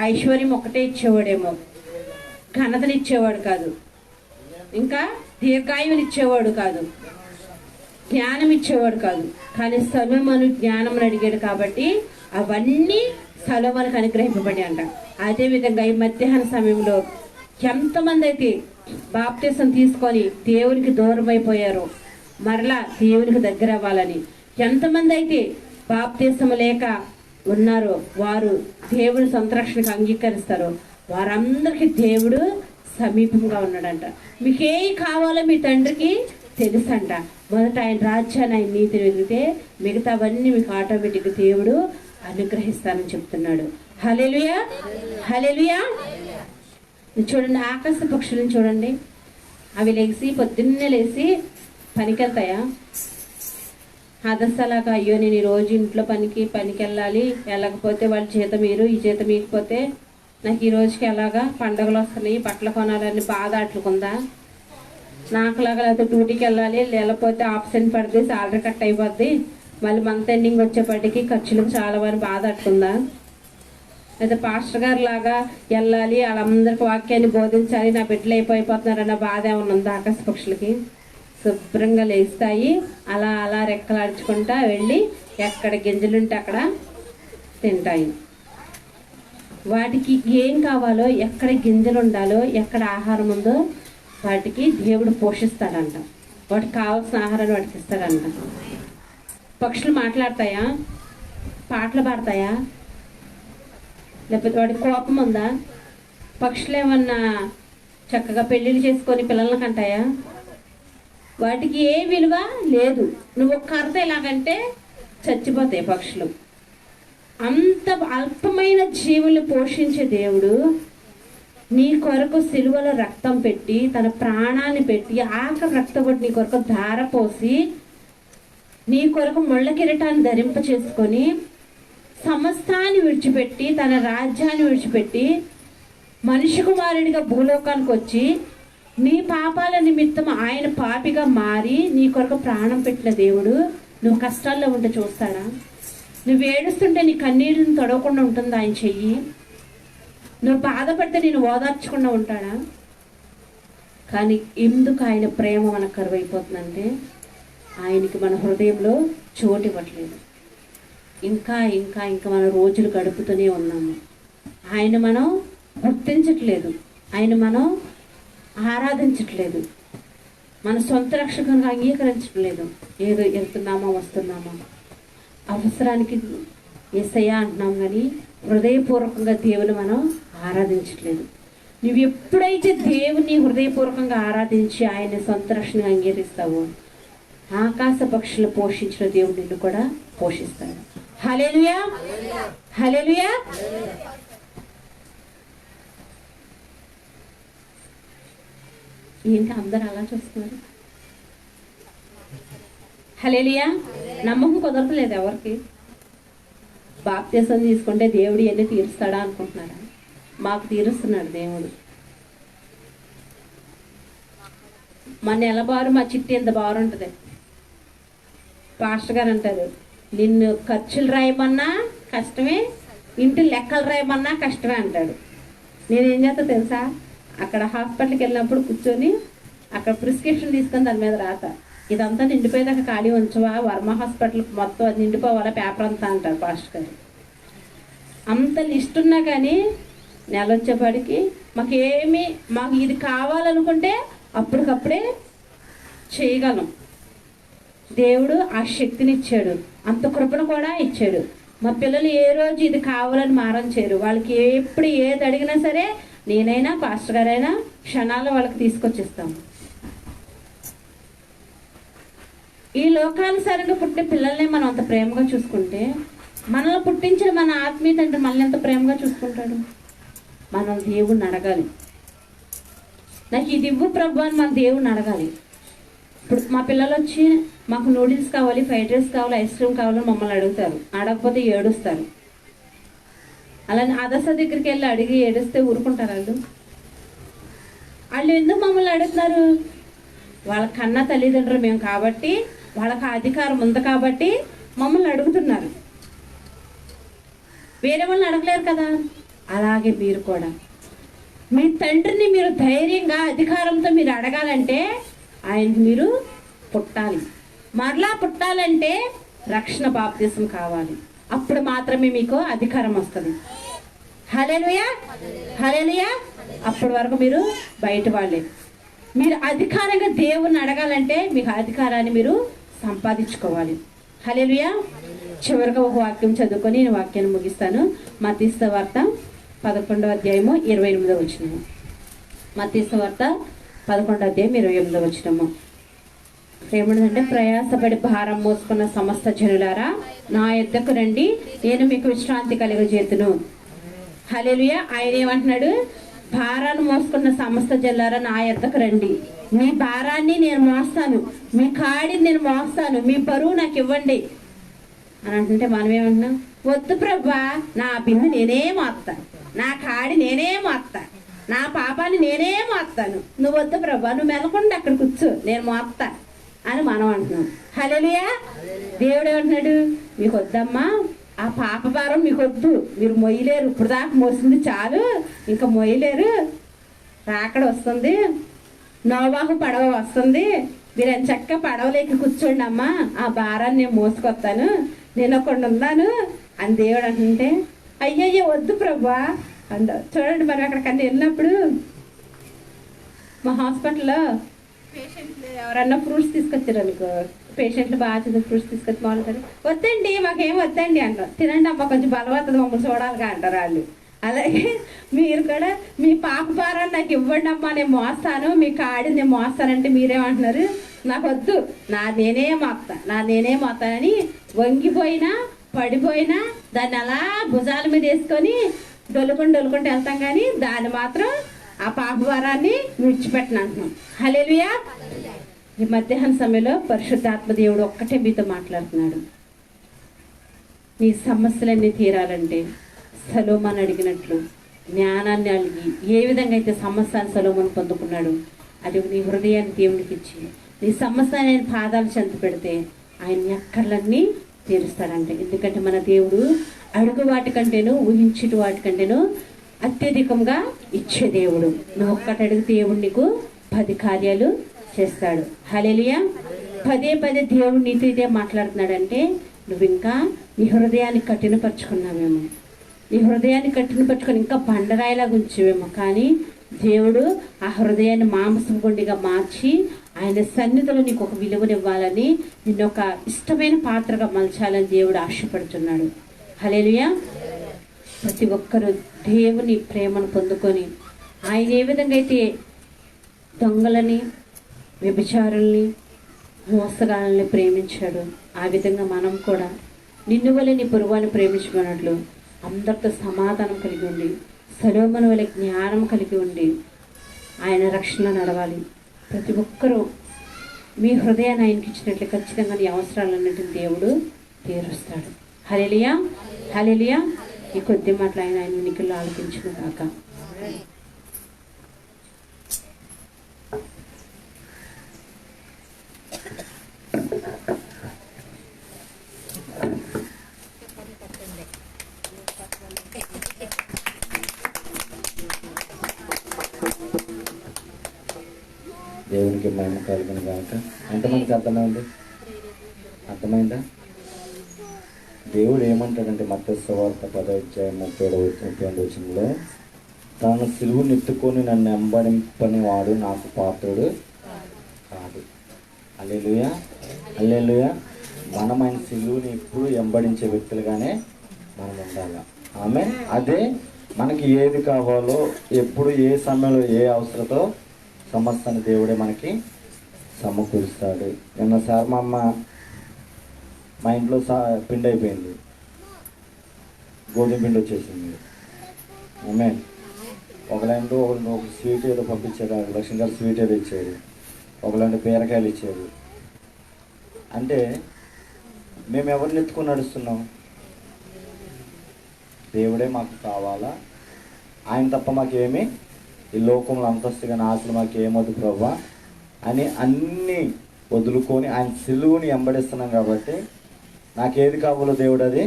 ఐశ్వర్యం ఒకటే ఇచ్చేవాడేమో, ఘనతని ఇచ్చేవాడు కాదు, ఇంకా దీర్ఘాయువుని ఇచ్చేవాడు కాదు, జ్ఞానం ఇచ్చేవాడు కాదు. కానీ సొలొమోను జ్ఞానం అడిగాడు కాబట్టి అవన్నీ సొలొమోనుకు అనుగ్రహింపబడి అంట. అదేవిధంగా ఈ మధ్యాహ్న సమయంలో ఎంతమంది అయితే బాప్తిసం తీసుకొని దేవునికి దూరం అయిపోయారో మరలా దేవునికి దగ్గర అవ్వాలని, ఎంతమంది అయితే బాప్తిసం లేక ఉన్నారో వారు దేవుని సంరక్షణకు అంగీకరిస్తారో వారందరికీ దేవుడు సమీపంగా ఉన్నాడంట. మీకేం కావాలో మీ తండ్రికి తెలుసంట. మొదట ఆయన రాజ్యాన్ని ఆయన నీతిని వెతికితే మిగతావన్నీ మీకు ఆటోమేటిక్గా దేవుడు అనుగ్రహిస్తానని చెప్తున్నాడు. హల్లెలూయా, హల్లెలూయా. చూడండి, ఆకాశ పక్షులను చూడండి, అవి లేచి పొద్దున్నే లేచి పనికి వెళ్తాయా? అదస్సలాగా అయ్యో నేను ఈరోజు ఇంట్లో పనికి వెళ్ళాలి, వెళ్ళకపోతే వాళ్ళ జీతం మీరు ఈ జీతం ఇకపోతే నాకు ఈ రోజుకి ఎలాగా పండుగలు వస్తున్నాయి, బట్టలు కొనాలని బాధ అట్లుకుందా? నాకులాగా లేకపోతే డ్యూటీకి వెళ్ళాలి, లేకపోతే ఆబ్సెంట్ పడితే సాలరీ కట్ అయిపోద్ది, మళ్ళీ మంత్ ఎండింగ్ వచ్చేపటికి ఖర్చులకు చాలా వారి బాధ అట్లుందా? అయితే పాస్టర్ గారు లాగా వెళ్ళాలి, వాళ్ళందరికీ వాక్యాన్ని బోధించాలి, నా బిడ్డలు అయిపోతున్నారన్న బాధ ఏమన్నా ఉందా? ఆకాశ పక్షులకి శుభ్రంగా లేస్తాయి, అలా అలా రెక్కలాడుచుకుంటా వెళ్ళి ఎక్కడ గింజలుంటే అక్కడ తింటాయి. వాటికి ఏం కావాలో, ఎక్కడ గింజలు ఉండాలో, ఎక్కడ ఆహారం ఉందో వాటికి దేవుడు పోషిస్తాడంట. వాటికి కావాల్సిన ఆహారాన్ని వాటికి ఇస్తాడంట. పక్షులు మాట్లాడతాయా? పాటలు పాడతాయా? లేకపోతే వాడికి కోపం ఉందా? పక్షులు ఏమన్నా చక్కగా పెళ్ళిళ్ళు చేసుకొని పిల్లల్ని కంటాయా? వాటికి ఏ విలువ లేదు. నువ్వు ఒక్క అర్థం ఎలాగంటే చచ్చిపోతాయి పక్షులు. అంత అల్పమైన జీవుల్ని పోషించే దేవుడు నీ కొరకు సిలువలో రక్తం పెట్టి తన ప్రాణాన్ని పెట్టి ఆఖరి రక్తపొట్టి నీ కొరకు ధార పోసి నీ కొరకు ముళ్ళ కిరీటాన్ని ధరింప చేసుకొని సమస్తాన్ని విడిచిపెట్టి తన రాజ్యాన్ని విడిచిపెట్టి మనిషి కుమారుడిగా భూలోకానికి వచ్చి నీ పాపాల నిమిత్తం ఆయన పాపిగా మారి నీ కొరకు ప్రాణం పెట్టిన దేవుడు నువ్వు కష్టాల్లో ఉంటే చూస్తాడా? నువ్వు ఏడుస్తుంటే నీ కన్నీరుని తొడవకుండా ఉంటుందా ఆయన చెయ్యి? నువ్వు బాధపడితే నేను ఓదార్చకుండా ఉంటాడా? కానీ ఎందుకు ఆయన ప్రేమ మనకు కరువైపోతుందంటే ఆయనకి మన హృదయంలో చోటు ఇవ్వట్లేదు. ఇంకా ఇంకా ఇంకా మన రోజులు గడుపుతూనే ఉన్నాము. ఆయన మనం గుర్తించట్లేదు, ఆయన మనం ఆరాధించట్లేదు, మన సొంత రక్షకంగా అంగీకరించట్లేదు. ఏదో వెళ్తున్నామా వస్తున్నామా, అవసరానికి యేసయ్యా అంటున్నాం కానీ హృదయపూర్వకంగా దేవుని మనం ఆరాధించట్లేదు. నువ్వు ఎప్పుడైతే దేవుని హృదయపూర్వకంగా ఆరాధించి ఆయన సొంత రక్షణగా అంగీకరిస్తావో ఆకాశ పక్షులు పోషించిన దేవుడు నిన్ను కూడా పోషిస్తాడు. హల్లెలూయా, హల్లెలూయా. ఏంటి అందరు అలా చూస్తున్నారు? హల్లెలూయా. నమ్మకం కుదరట్లేదు ఎవరికి. బాప్తిసం తీసుకుంటే దేవుడు ఎన్ని తీరుస్తాడా అనుకుంటున్నాడా? మాకు తీరుస్తున్నాడు దేవుడు. మా నెల బారు మా చిట్టి ఎంత బారు ఉంటుంది. పాస్టర్ గారు అంటారు, నిన్ను ఖర్చులు రాయమన్నా కష్టమే, ఇంటి లెక్కలు రాయమన్నా కష్టమే అంటాడు. నేనేం చేస్తా తెలుసా? అక్కడ హాస్పిటల్కి వెళ్ళినప్పుడు కూర్చొని అక్కడ ప్రిస్క్రిప్షన్ తీసుకొని దాని మీద రాత, ఇదంతా నిండిపోయేదాకా ఖాళీ ఉంచవా, వర్మ హాస్పిటల్ మొత్తం అది నిండిపోవాలా పేపర్ అంతా అంటారు పాస్టర్ గారు. అంత లిస్ట్ ఉన్నా కానీ నెల వచ్చేపాటికి మాకు ఇది కావాలనుకుంటే అప్పటికప్పుడే చేయగలం. దేవుడు ఆ శక్తిని ఇచ్చాడు, అంత కృపను కూడా ఇచ్చాడు. మా పిల్లలు ఏ రోజు ఇది కావాలని మారం చేయరు. వాళ్ళకి ఎప్పుడు ఏది అడిగినా సరే నేనైనా పాస్టర్ గారైనా క్షణాల్లో వాళ్ళకి తీసుకొచ్చిస్తాము. ఈ లోకానుసారంగా పుట్టిన పిల్లల్ని మనం అంత ప్రేమగా చూసుకుంటే మనల్ని పుట్టించిన మన ఆత్మీయ తండ్రి మనల్ని ఎంత ప్రేమగా చూసుకుంటాడు? మనం దేవుణ్ణి అడగాలి, నాకు ఇది ఇవ్వు ప్రభు అని మన దేవుణ్ణి అడగాలి. ఇప్పుడు మా పిల్లలు వచ్చి మాకు నూడిల్స్ కావాలి, ఫ్రైడ్ రైస్ కావాలి, ఐస్ క్రీమ్ కావాలని మమ్మల్ని అడుగుతారు. అడగకపోతే ఏడుస్తారు. అలానే ఆదర్శ దగ్గరికి వెళ్ళి అడిగి ఏడిస్తే ఊరుకుంటారు వాళ్ళు? వాళ్ళు ఎందుకు మమ్మల్ని అడుగుతున్నారు? వాళ్ళ కన్నా తల్లిదండ్రులు మేము కాబట్టి, వాళ్ళకి అధికారం ఉంది కాబట్టి మమ్మల్ని అడుగుతున్నారు. వేరే వాళ్ళని అడగలేరు కదా. అలాగే మీరు కూడా మీ తండ్రిని మీరు ధైర్యంగా అధికారంతో మీరు అడగాలంటే ఆయనకు మీరు పుట్టాలి. మరలా పుట్టాలంటే రక్షణ బాప్తిసం కావాలి. అప్పుడు మాత్రమే మీకు అధికారం వస్తుంది. హల్లెలూయా, హల్లెలూయా. అప్పటి వరకు మీరు బయట వాళ్ళే. మీరు అధికారంగా దేవుణ్ణి అడగాలంటే మీకు అధికారాన్ని మీరు సంపాదించుకోవాలి. హల్లెలూయా. చివరిగా ఒక వాక్యం చదువుకొని నేను వాక్యాన్ని ముగిస్తాను. మత్తయి సువార్త 11వ అధ్యాయము 28వ వచనము. మత్తయి సువార్త 11వ అధ్యాయం 28వ వచనము ఏముందంటే, ప్రయాసపడి భారం మోసుకున్న సమస్త జనులారా నా యొద్దకు రండి, నేను మీకు విశ్రాంతి కలుగజేతును. హల్లెలూయా. ఆయన ఏమంటున్నాడు? భారాన్ని మోసుకున్న సమస్త జనులారా నా యొద్దకు రండి, మీ భారాన్ని నేను మోస్తాను, మీ కాడిని నేను మోస్తాను, మీ బరువు నాకు ఇవ్వండి అని అంటుంటే మనం ఏమంటున్నాం? వద్దు ప్రభా, నా బిందు నేనే మోస్తాను, నా కాడి నేనే మోస్తాను, నా పాపాన్ని నేనే మోస్తాను, నువ్వు వద్దు ప్రభా, నువ్వు మెలకుండా అక్కడ కూర్చో, నేను మోస్తా అని మనం అంటున్నాం. హల్లెలూయా. దేవుడు ఏమంటున్నాడు? మీకు వద్దమ్మా, ఆ పాప భారం మీకు వద్దు, మీరు మొయ్యలేరు, ఇప్పుడు దాకా మోసింది చాలు, ఇంకా మొయ్యలేరు, రాకడ వస్తుంది, నోవాహు పడవ వస్తుంది, మీరు అని చక్కగా పడవలేకి కూర్చోండి అమ్మా, ఆ భారాన్ని నేను మోసుకొస్తాను, నేను ఒకడు ఉన్నాను అని దేవుడు అంటుంటే అయ్యయ్యో వద్దు ప్రభా అంద. చూడండి, మరి అక్కడికన్నా వెళ్ళినప్పుడు మా హాస్పిటల్లో పేషెంట్లు ఎవరన్నా ఫ్రూట్స్ తీసుకొచ్చారు అనుకో, పేషెంట్లు బాగా చదివి ఫ్రూట్స్ తీసుకొచ్చి మాట్లాడతారు, వద్దండి మాకేం వద్దండి అంటారు. తినండి అమ్మ, కొంచెం బలవతుంది, మమ్మల్ని చూడాలిగా అంటారు వాళ్ళు. అలాగే మీరు కూడా మీ పాప భారాన్ని నాకు ఇవ్వండి అమ్మా, నేను మోస్తాను, మీ కాడి నేను మోస్తానంటే మీరేమంటున్నారు? నాకు వద్దు, నా నేనే మొత్తం అని వంగిపోయినా పడిపోయినా దాన్ని అలా భుజాల మీద వేసుకొని డొలుకుంటూ వెళ్తాం, కానీ దాన్ని మాత్రం ఆ పాప భారాన్ని విడిచిపెట్టను అంటున్నాం. హల్లెలూయా. ఈ మధ్యాహ్న సమయంలో పరిశుద్ధాత్మ దేవుడు ఒక్కటే మీతో మాట్లాడుతున్నాడు. నీ సమస్యలన్నీ తీరాలంటే సొలొమోను అడిగినట్లు జ్ఞానాన్ని అడిగి ఏ విధంగా అయితే సమస్యను సొలొమోను పొందుకున్నాడు, అది నీ హృదయాన్ని దేవునికి ఇచ్చి నీ సమస్య ఆయన పాదాలు చెంత పెడితే ఆయన ఎక్కర్లన్నీ తీరుస్తాడంటే. ఎందుకంటే మన దేవుడు అడుగు వాటికంటేను ఊహించేటి వాటికంటేను అత్యధికంగా ఇచ్చే దేవుడు. నువ్వు ఒక్కటి అడిగితే దేవుడు నీకు 10 కార్యాలు చేస్తాడు. హల్లెలూయా. పదే దేవుడు నీతో ఇదే మాట్లాడుతున్నాడంటే నువ్వు ఇంకా నీ హృదయాన్ని కఠినపరుచుకున్నావేమో, నీ హృదయాన్ని కఠినపరుచుకొని ఇంకా బండరాయిలాగా ఉంచేవేమో, కానీ దేవుడు ఆ హృదయాన్ని మాంసం గుండిగా మార్చి ఆయన సన్నిధిలో నీకు ఒక విలువనివ్వాలని, నిన్ను ఒక ఇష్టమైన పాత్రగా మలచాలని దేవుడు ఆశపడుతున్నాడు. హల్లెలూయా. ప్రతి ఒక్కరూ దేవుని ప్రేమను పొందుకొని ఆయన ఏ విధంగా అయితే దొంగలని వ్యభిచారుల్ని మోసగాళ్ళని ప్రేమించాడు, ఆ విధంగా మనం కూడా నిన్ను వలె నీ పొరుగువాన్ని ప్రేమించుకున్నట్లు అందరితో సమాధానం కలిగి ఉండి సొలొమోను వలె జ్ఞానం కలిగి ఉండి ఆయన రక్షణ నడవాలి. ప్రతి ఒక్కరూ మీ హృదయాన్ని ఆయనకి ఇచ్చినట్లు ఖచ్చితంగా నీ అవసరాలన్నింటినీ దేవుడు తీరుస్తాడు. హల్లెలూయా. హల్లెలూయా. ఈ కొద్ది మాటలు ఆయన ఎన్నికల్లో ఆలకించును కాక. దేవునికి మహిమ కలుగును గాక. ఎంతమందికి అర్థమైంది? అర్థమైందా? దేవుడు ఏమంటాడంటే మత్తయి సువార్త 10:37-38 తాను సిలువను ఎత్తుకొని నన్ను వెంబడింపని వాడు నాకు పాత్రుడు కాదు. హల్లెలూయా. హల్లెలూయా. మనం ఆయన సిలువని ఎప్పుడు వెంబడించే వ్యక్తులుగానే మనం ఉండాలి. ఆమె అదే మనకి ఏది కావాలో ఎప్పుడు ఏ సమయంలో ఏ అవసరతో సమస్యను దేవుడే మనకి సమకూరుస్తాడు. నిన్నసారి మా ఇంట్లో పిండి అయిపోయింది, గోధుమ పిండి వచ్చేసింది. ఆమె ఒకళ్ళంటూ ఒక స్వీట్ ఏదో పంపించారు, లక్ష్మణ్ గారు స్వీట్ ఏదో ఇచ్చారు, ఒకళ్ళంటూ బీరకాయలు ఇచ్చారు. అంటే మేము ఎవరిని ఎత్తుకొని నడుస్తున్నాం? దేవుడే మాకు కావాలా, ఆయన తప్ప మాకేమి ఈ లోకంలో అంతస్తుగా ఆశలు మాకు ఏమొద్దు ప్రభా అని అన్నీ వదులుకొని ఆయన సిలువుని వెంబడిస్తున్నాం. కాబట్టి నాకేది కావాలో దేవుడు అది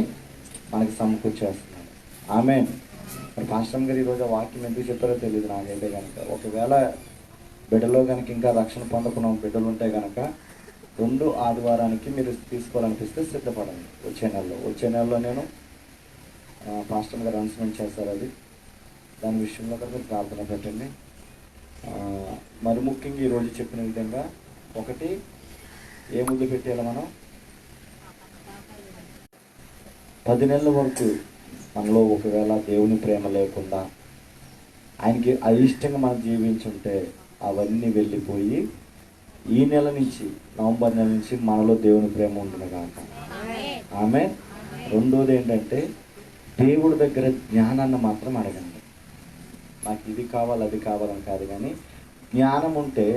మనకి సమకూర్చేస్తున్నాడు. ఆమేన్. మరి పాస్టర్ గారు ఈరోజు వాక్యం ఎందుకు చెప్పారో తెలియదు నాకైతే కనుక. ఒకవేళ బిడ్డలో కనుక ఇంకా రక్షణ పొందుకున్న బిడ్డలు ఉంటే కనుక 2 ఆదివారానికి మీరు తీసుకోవాలనిపిస్తే సిద్ధపడండి. వచ్చే నెలలో నేను పాస్టర్ గారు అనౌన్స్మెంట్ చేస్తారు, అది దాని విషయంలో కూడా మీరు ప్రార్థన పెట్టండి. మరి ముఖ్యంగా ఈరోజు చెప్పిన విధంగా ఒకటి ఏ ముద్దు పెట్టేయాలి, మనం 10 నెలల వరకు మనలో ఒకవేళ దేవుని ప్రేమ లేకుండా ఆయనకి అయిష్టంగా మనం జీవించుంటే అవన్నీ వెళ్ళిపోయి ఈ నెల నుంచి నవంబర్ నెల నుంచి మనలో దేవుని ప్రేమ ఉంటుంది కాక. ఆమె రెండోది ఏంటంటే దేవుడి దగ్గర జ్ఞానాన్ని మాత్రం అడగండి. నాకు ఇది కావాలి అది కావాలని కాదు, కానీ జ్ఞానం ఉంటే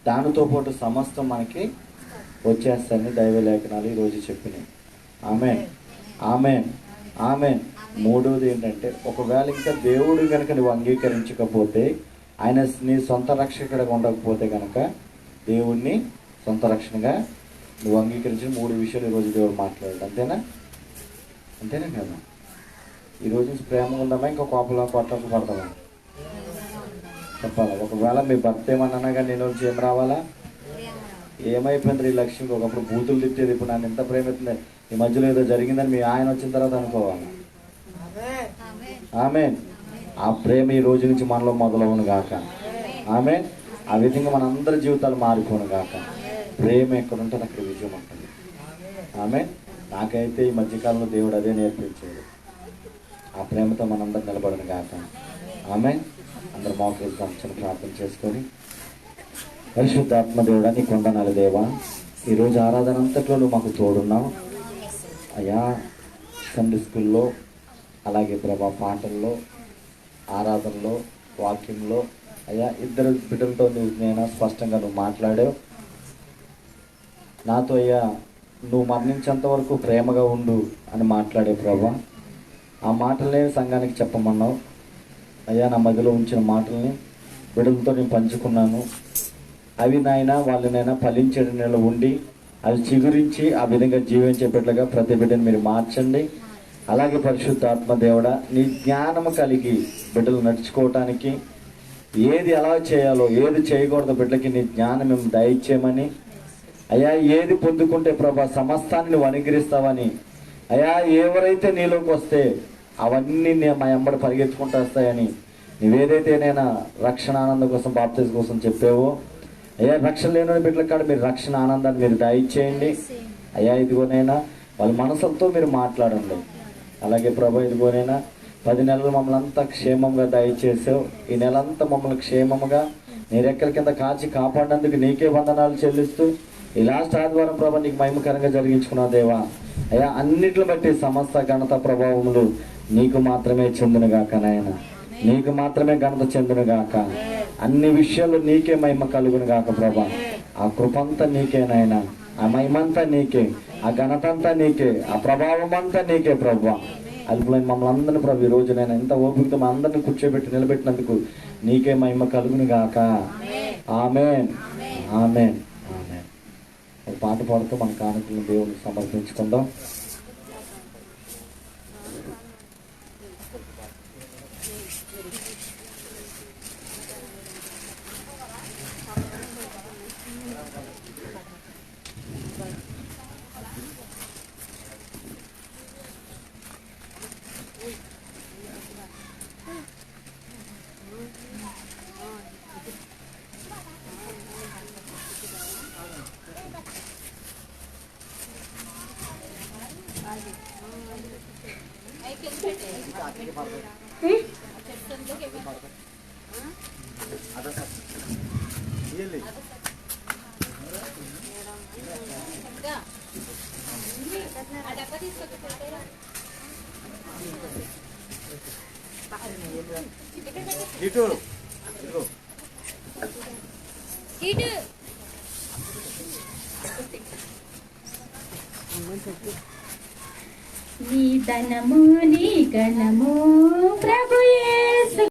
దానితో పాటు సమస్తం మనకి వచ్చేస్తాయని దైవ లేఖనాలు ఈరోజు చెప్పినాయి. ఆమేన్. ఆమేన్. ఆమేన్. మూడోది ఏంటంటే ఒకవేళ ఇంకా దేవుడు కనుక నువ్వు అంగీకరించకపోతే, ఆయన నీ సొంత రక్షకుడిగా ఉండకపోతే కనుక దేవుణ్ణి సొంత రక్షణగా నువ్వు అంగీకరించిన 3 విషయాలు ఈరోజు దేవుడు మాట్లాడాడు. అంతేనా? అంతేనా కదా? ఈరోజు నుంచి ప్రేమ ఉందామా, ఇంకా కోపంలో కొట్టకు పడతామా చెప్పాలా? ఒకవేళ మీ భర్త ఏమన్నా కానీ నేను వచ్చి ఏం రావాలా? ఏమైపోయింది ఈ లక్ష్యం? ఒకప్పుడు బూతులు తిట్టేది, ఇప్పుడు నన్ను ఎంత ప్రేమిస్తుంది, ఈ మధ్యలో ఏదో జరిగిందని మీ ఆయన వచ్చిన తర్వాత అనుకోవాలి. ఆమేన్. ఆ ప్రేమ ఈ రోజు నుంచి మనలో మొదలవును గాక. ఆమేన్. ఆ విధంగా మనందరి జీవితాలు మారిపోను గాక. ప్రేమ ఎక్కడ ఉంటుంది అక్కడ విజయం ఉంటుంది. ఆమేన్. నాకైతే ఈ మధ్యకాలంలో దేవుడు అదే నేర్పించాడు. ఆ ప్రేమతో మనందరూ నిలబడను గాక. ఆమేన్. అందరూ మోకరిస్తాం, చిన్న ప్రార్థన చేసుకొని పరిశుద్ధాత్మదేవుడా నీకు వందనాలు దేవా. ఈరోజు ఆరాధన అంతట్లో నువ్వు మాకు తోడున్నావు అయ్యా. సండే స్కూల్లో, అలాగే ప్రభా పాటల్లో, ఆరాధనలో, వాక్యంలో అయ్యా ఇద్దరు బిడ్డలతో నేను స్పష్టంగా నువ్వు మాట్లాడావు నాతో. అయ్యా నువ్వు మరణించేంత వరకు ప్రేమగా ఉండు అని మాట్లాడే ప్రభా. ఆ మాటలనే సంఘానికి చెప్పమన్నావు అయ్యా. నా మధ్యలో ఉంచిన మాటల్ని బిడ్డలతో నేను పంచుకున్నాను. అవి వాళ్ళనైనా ఫలించే నెల ఉండి అవి చిగురించి ఆ విధంగా జీవించే బిడ్డలుగా ప్రతి బిడ్డని మీరు మార్చండి. అలాగే పరిశుద్ధాత్మ దేవుడా నీ జ్ఞానము కలిగి బిడ్డలు నడుచుకోవటానికి ఏది ఎలా చేయాలో ఏది చేయకూడదు బిడ్డలకి నీ జ్ఞానం మేము దయచేయమని అయ్యా. ఏది పొందుకుంటే ప్రభా సమస్తాన్ని నువ్వు అనుగ్రహిస్తావని అయ్యా. ఎవరైతే నీలోకి వస్తే అవన్నీ మా ఎంబడి పరిగెత్తుకుంటూ వస్తాయని నువ్వేదైతే నేను రక్షణ ఆనందం కోసం బాప్తిజం కోసం చెప్పావో అయ్యా, రక్షణ లేని బిడ్డల కాడ మీరు రక్షణ ఆనందాన్ని మీరు దయచేయండి అయ్యా. ఇదిగోనైనా వాళ్ళ మనసులతో మీరు మాట్లాడండి. అలాగే ప్రభా ఇదిగోనైనా 10 నెలలు మమ్మల్ని అంతా క్షేమంగా దయచేసావు. ఈ నెలంతా మమ్మల్ని క్షేమంగా నీ రెక్కల కింద కాచి కాపాడినందుకు నీకే వందనాలు చెల్లిస్తూ ఈ లాస్ట్ ఆదివారం ప్రభా నీకు మహిమకరంగా జరిగించుకున్నా దేవా అయ్యా. అన్నిటిని బట్టి సమస్త ఘనత ప్రభావములు నీకు మాత్రమే చెందునుగాక నాయన. నీకు మాత్రమే ఘనత చెందునుగాక. అన్ని విషయాలు నీకే మహిమ కలుగును గాక ప్రభా. ఆ కృపంతా నీకే నాయన. ఆ మహిమంతా నీకే, ఆ ఘనత అంతా నీకే, ఆ ప్రభావం అంతా నీకే ప్రభా. అల్పులైన మమ్మల్ని అందరినీ ప్రభు ఈ రోజు నేను ఎంత ఓపికతో మా అందరిని కూర్చోబెట్టి నిలబెట్టినందుకు నీకే మహిమ కలుగును గాక. ఆమేన్, ఆమేన్, ఆమేన్. ఒక పాట పాడుతూ మన కానుకలను దేవునికి సమర్పించుకుందాం. నీ ధనము నీ గణము ప్రభు యేసు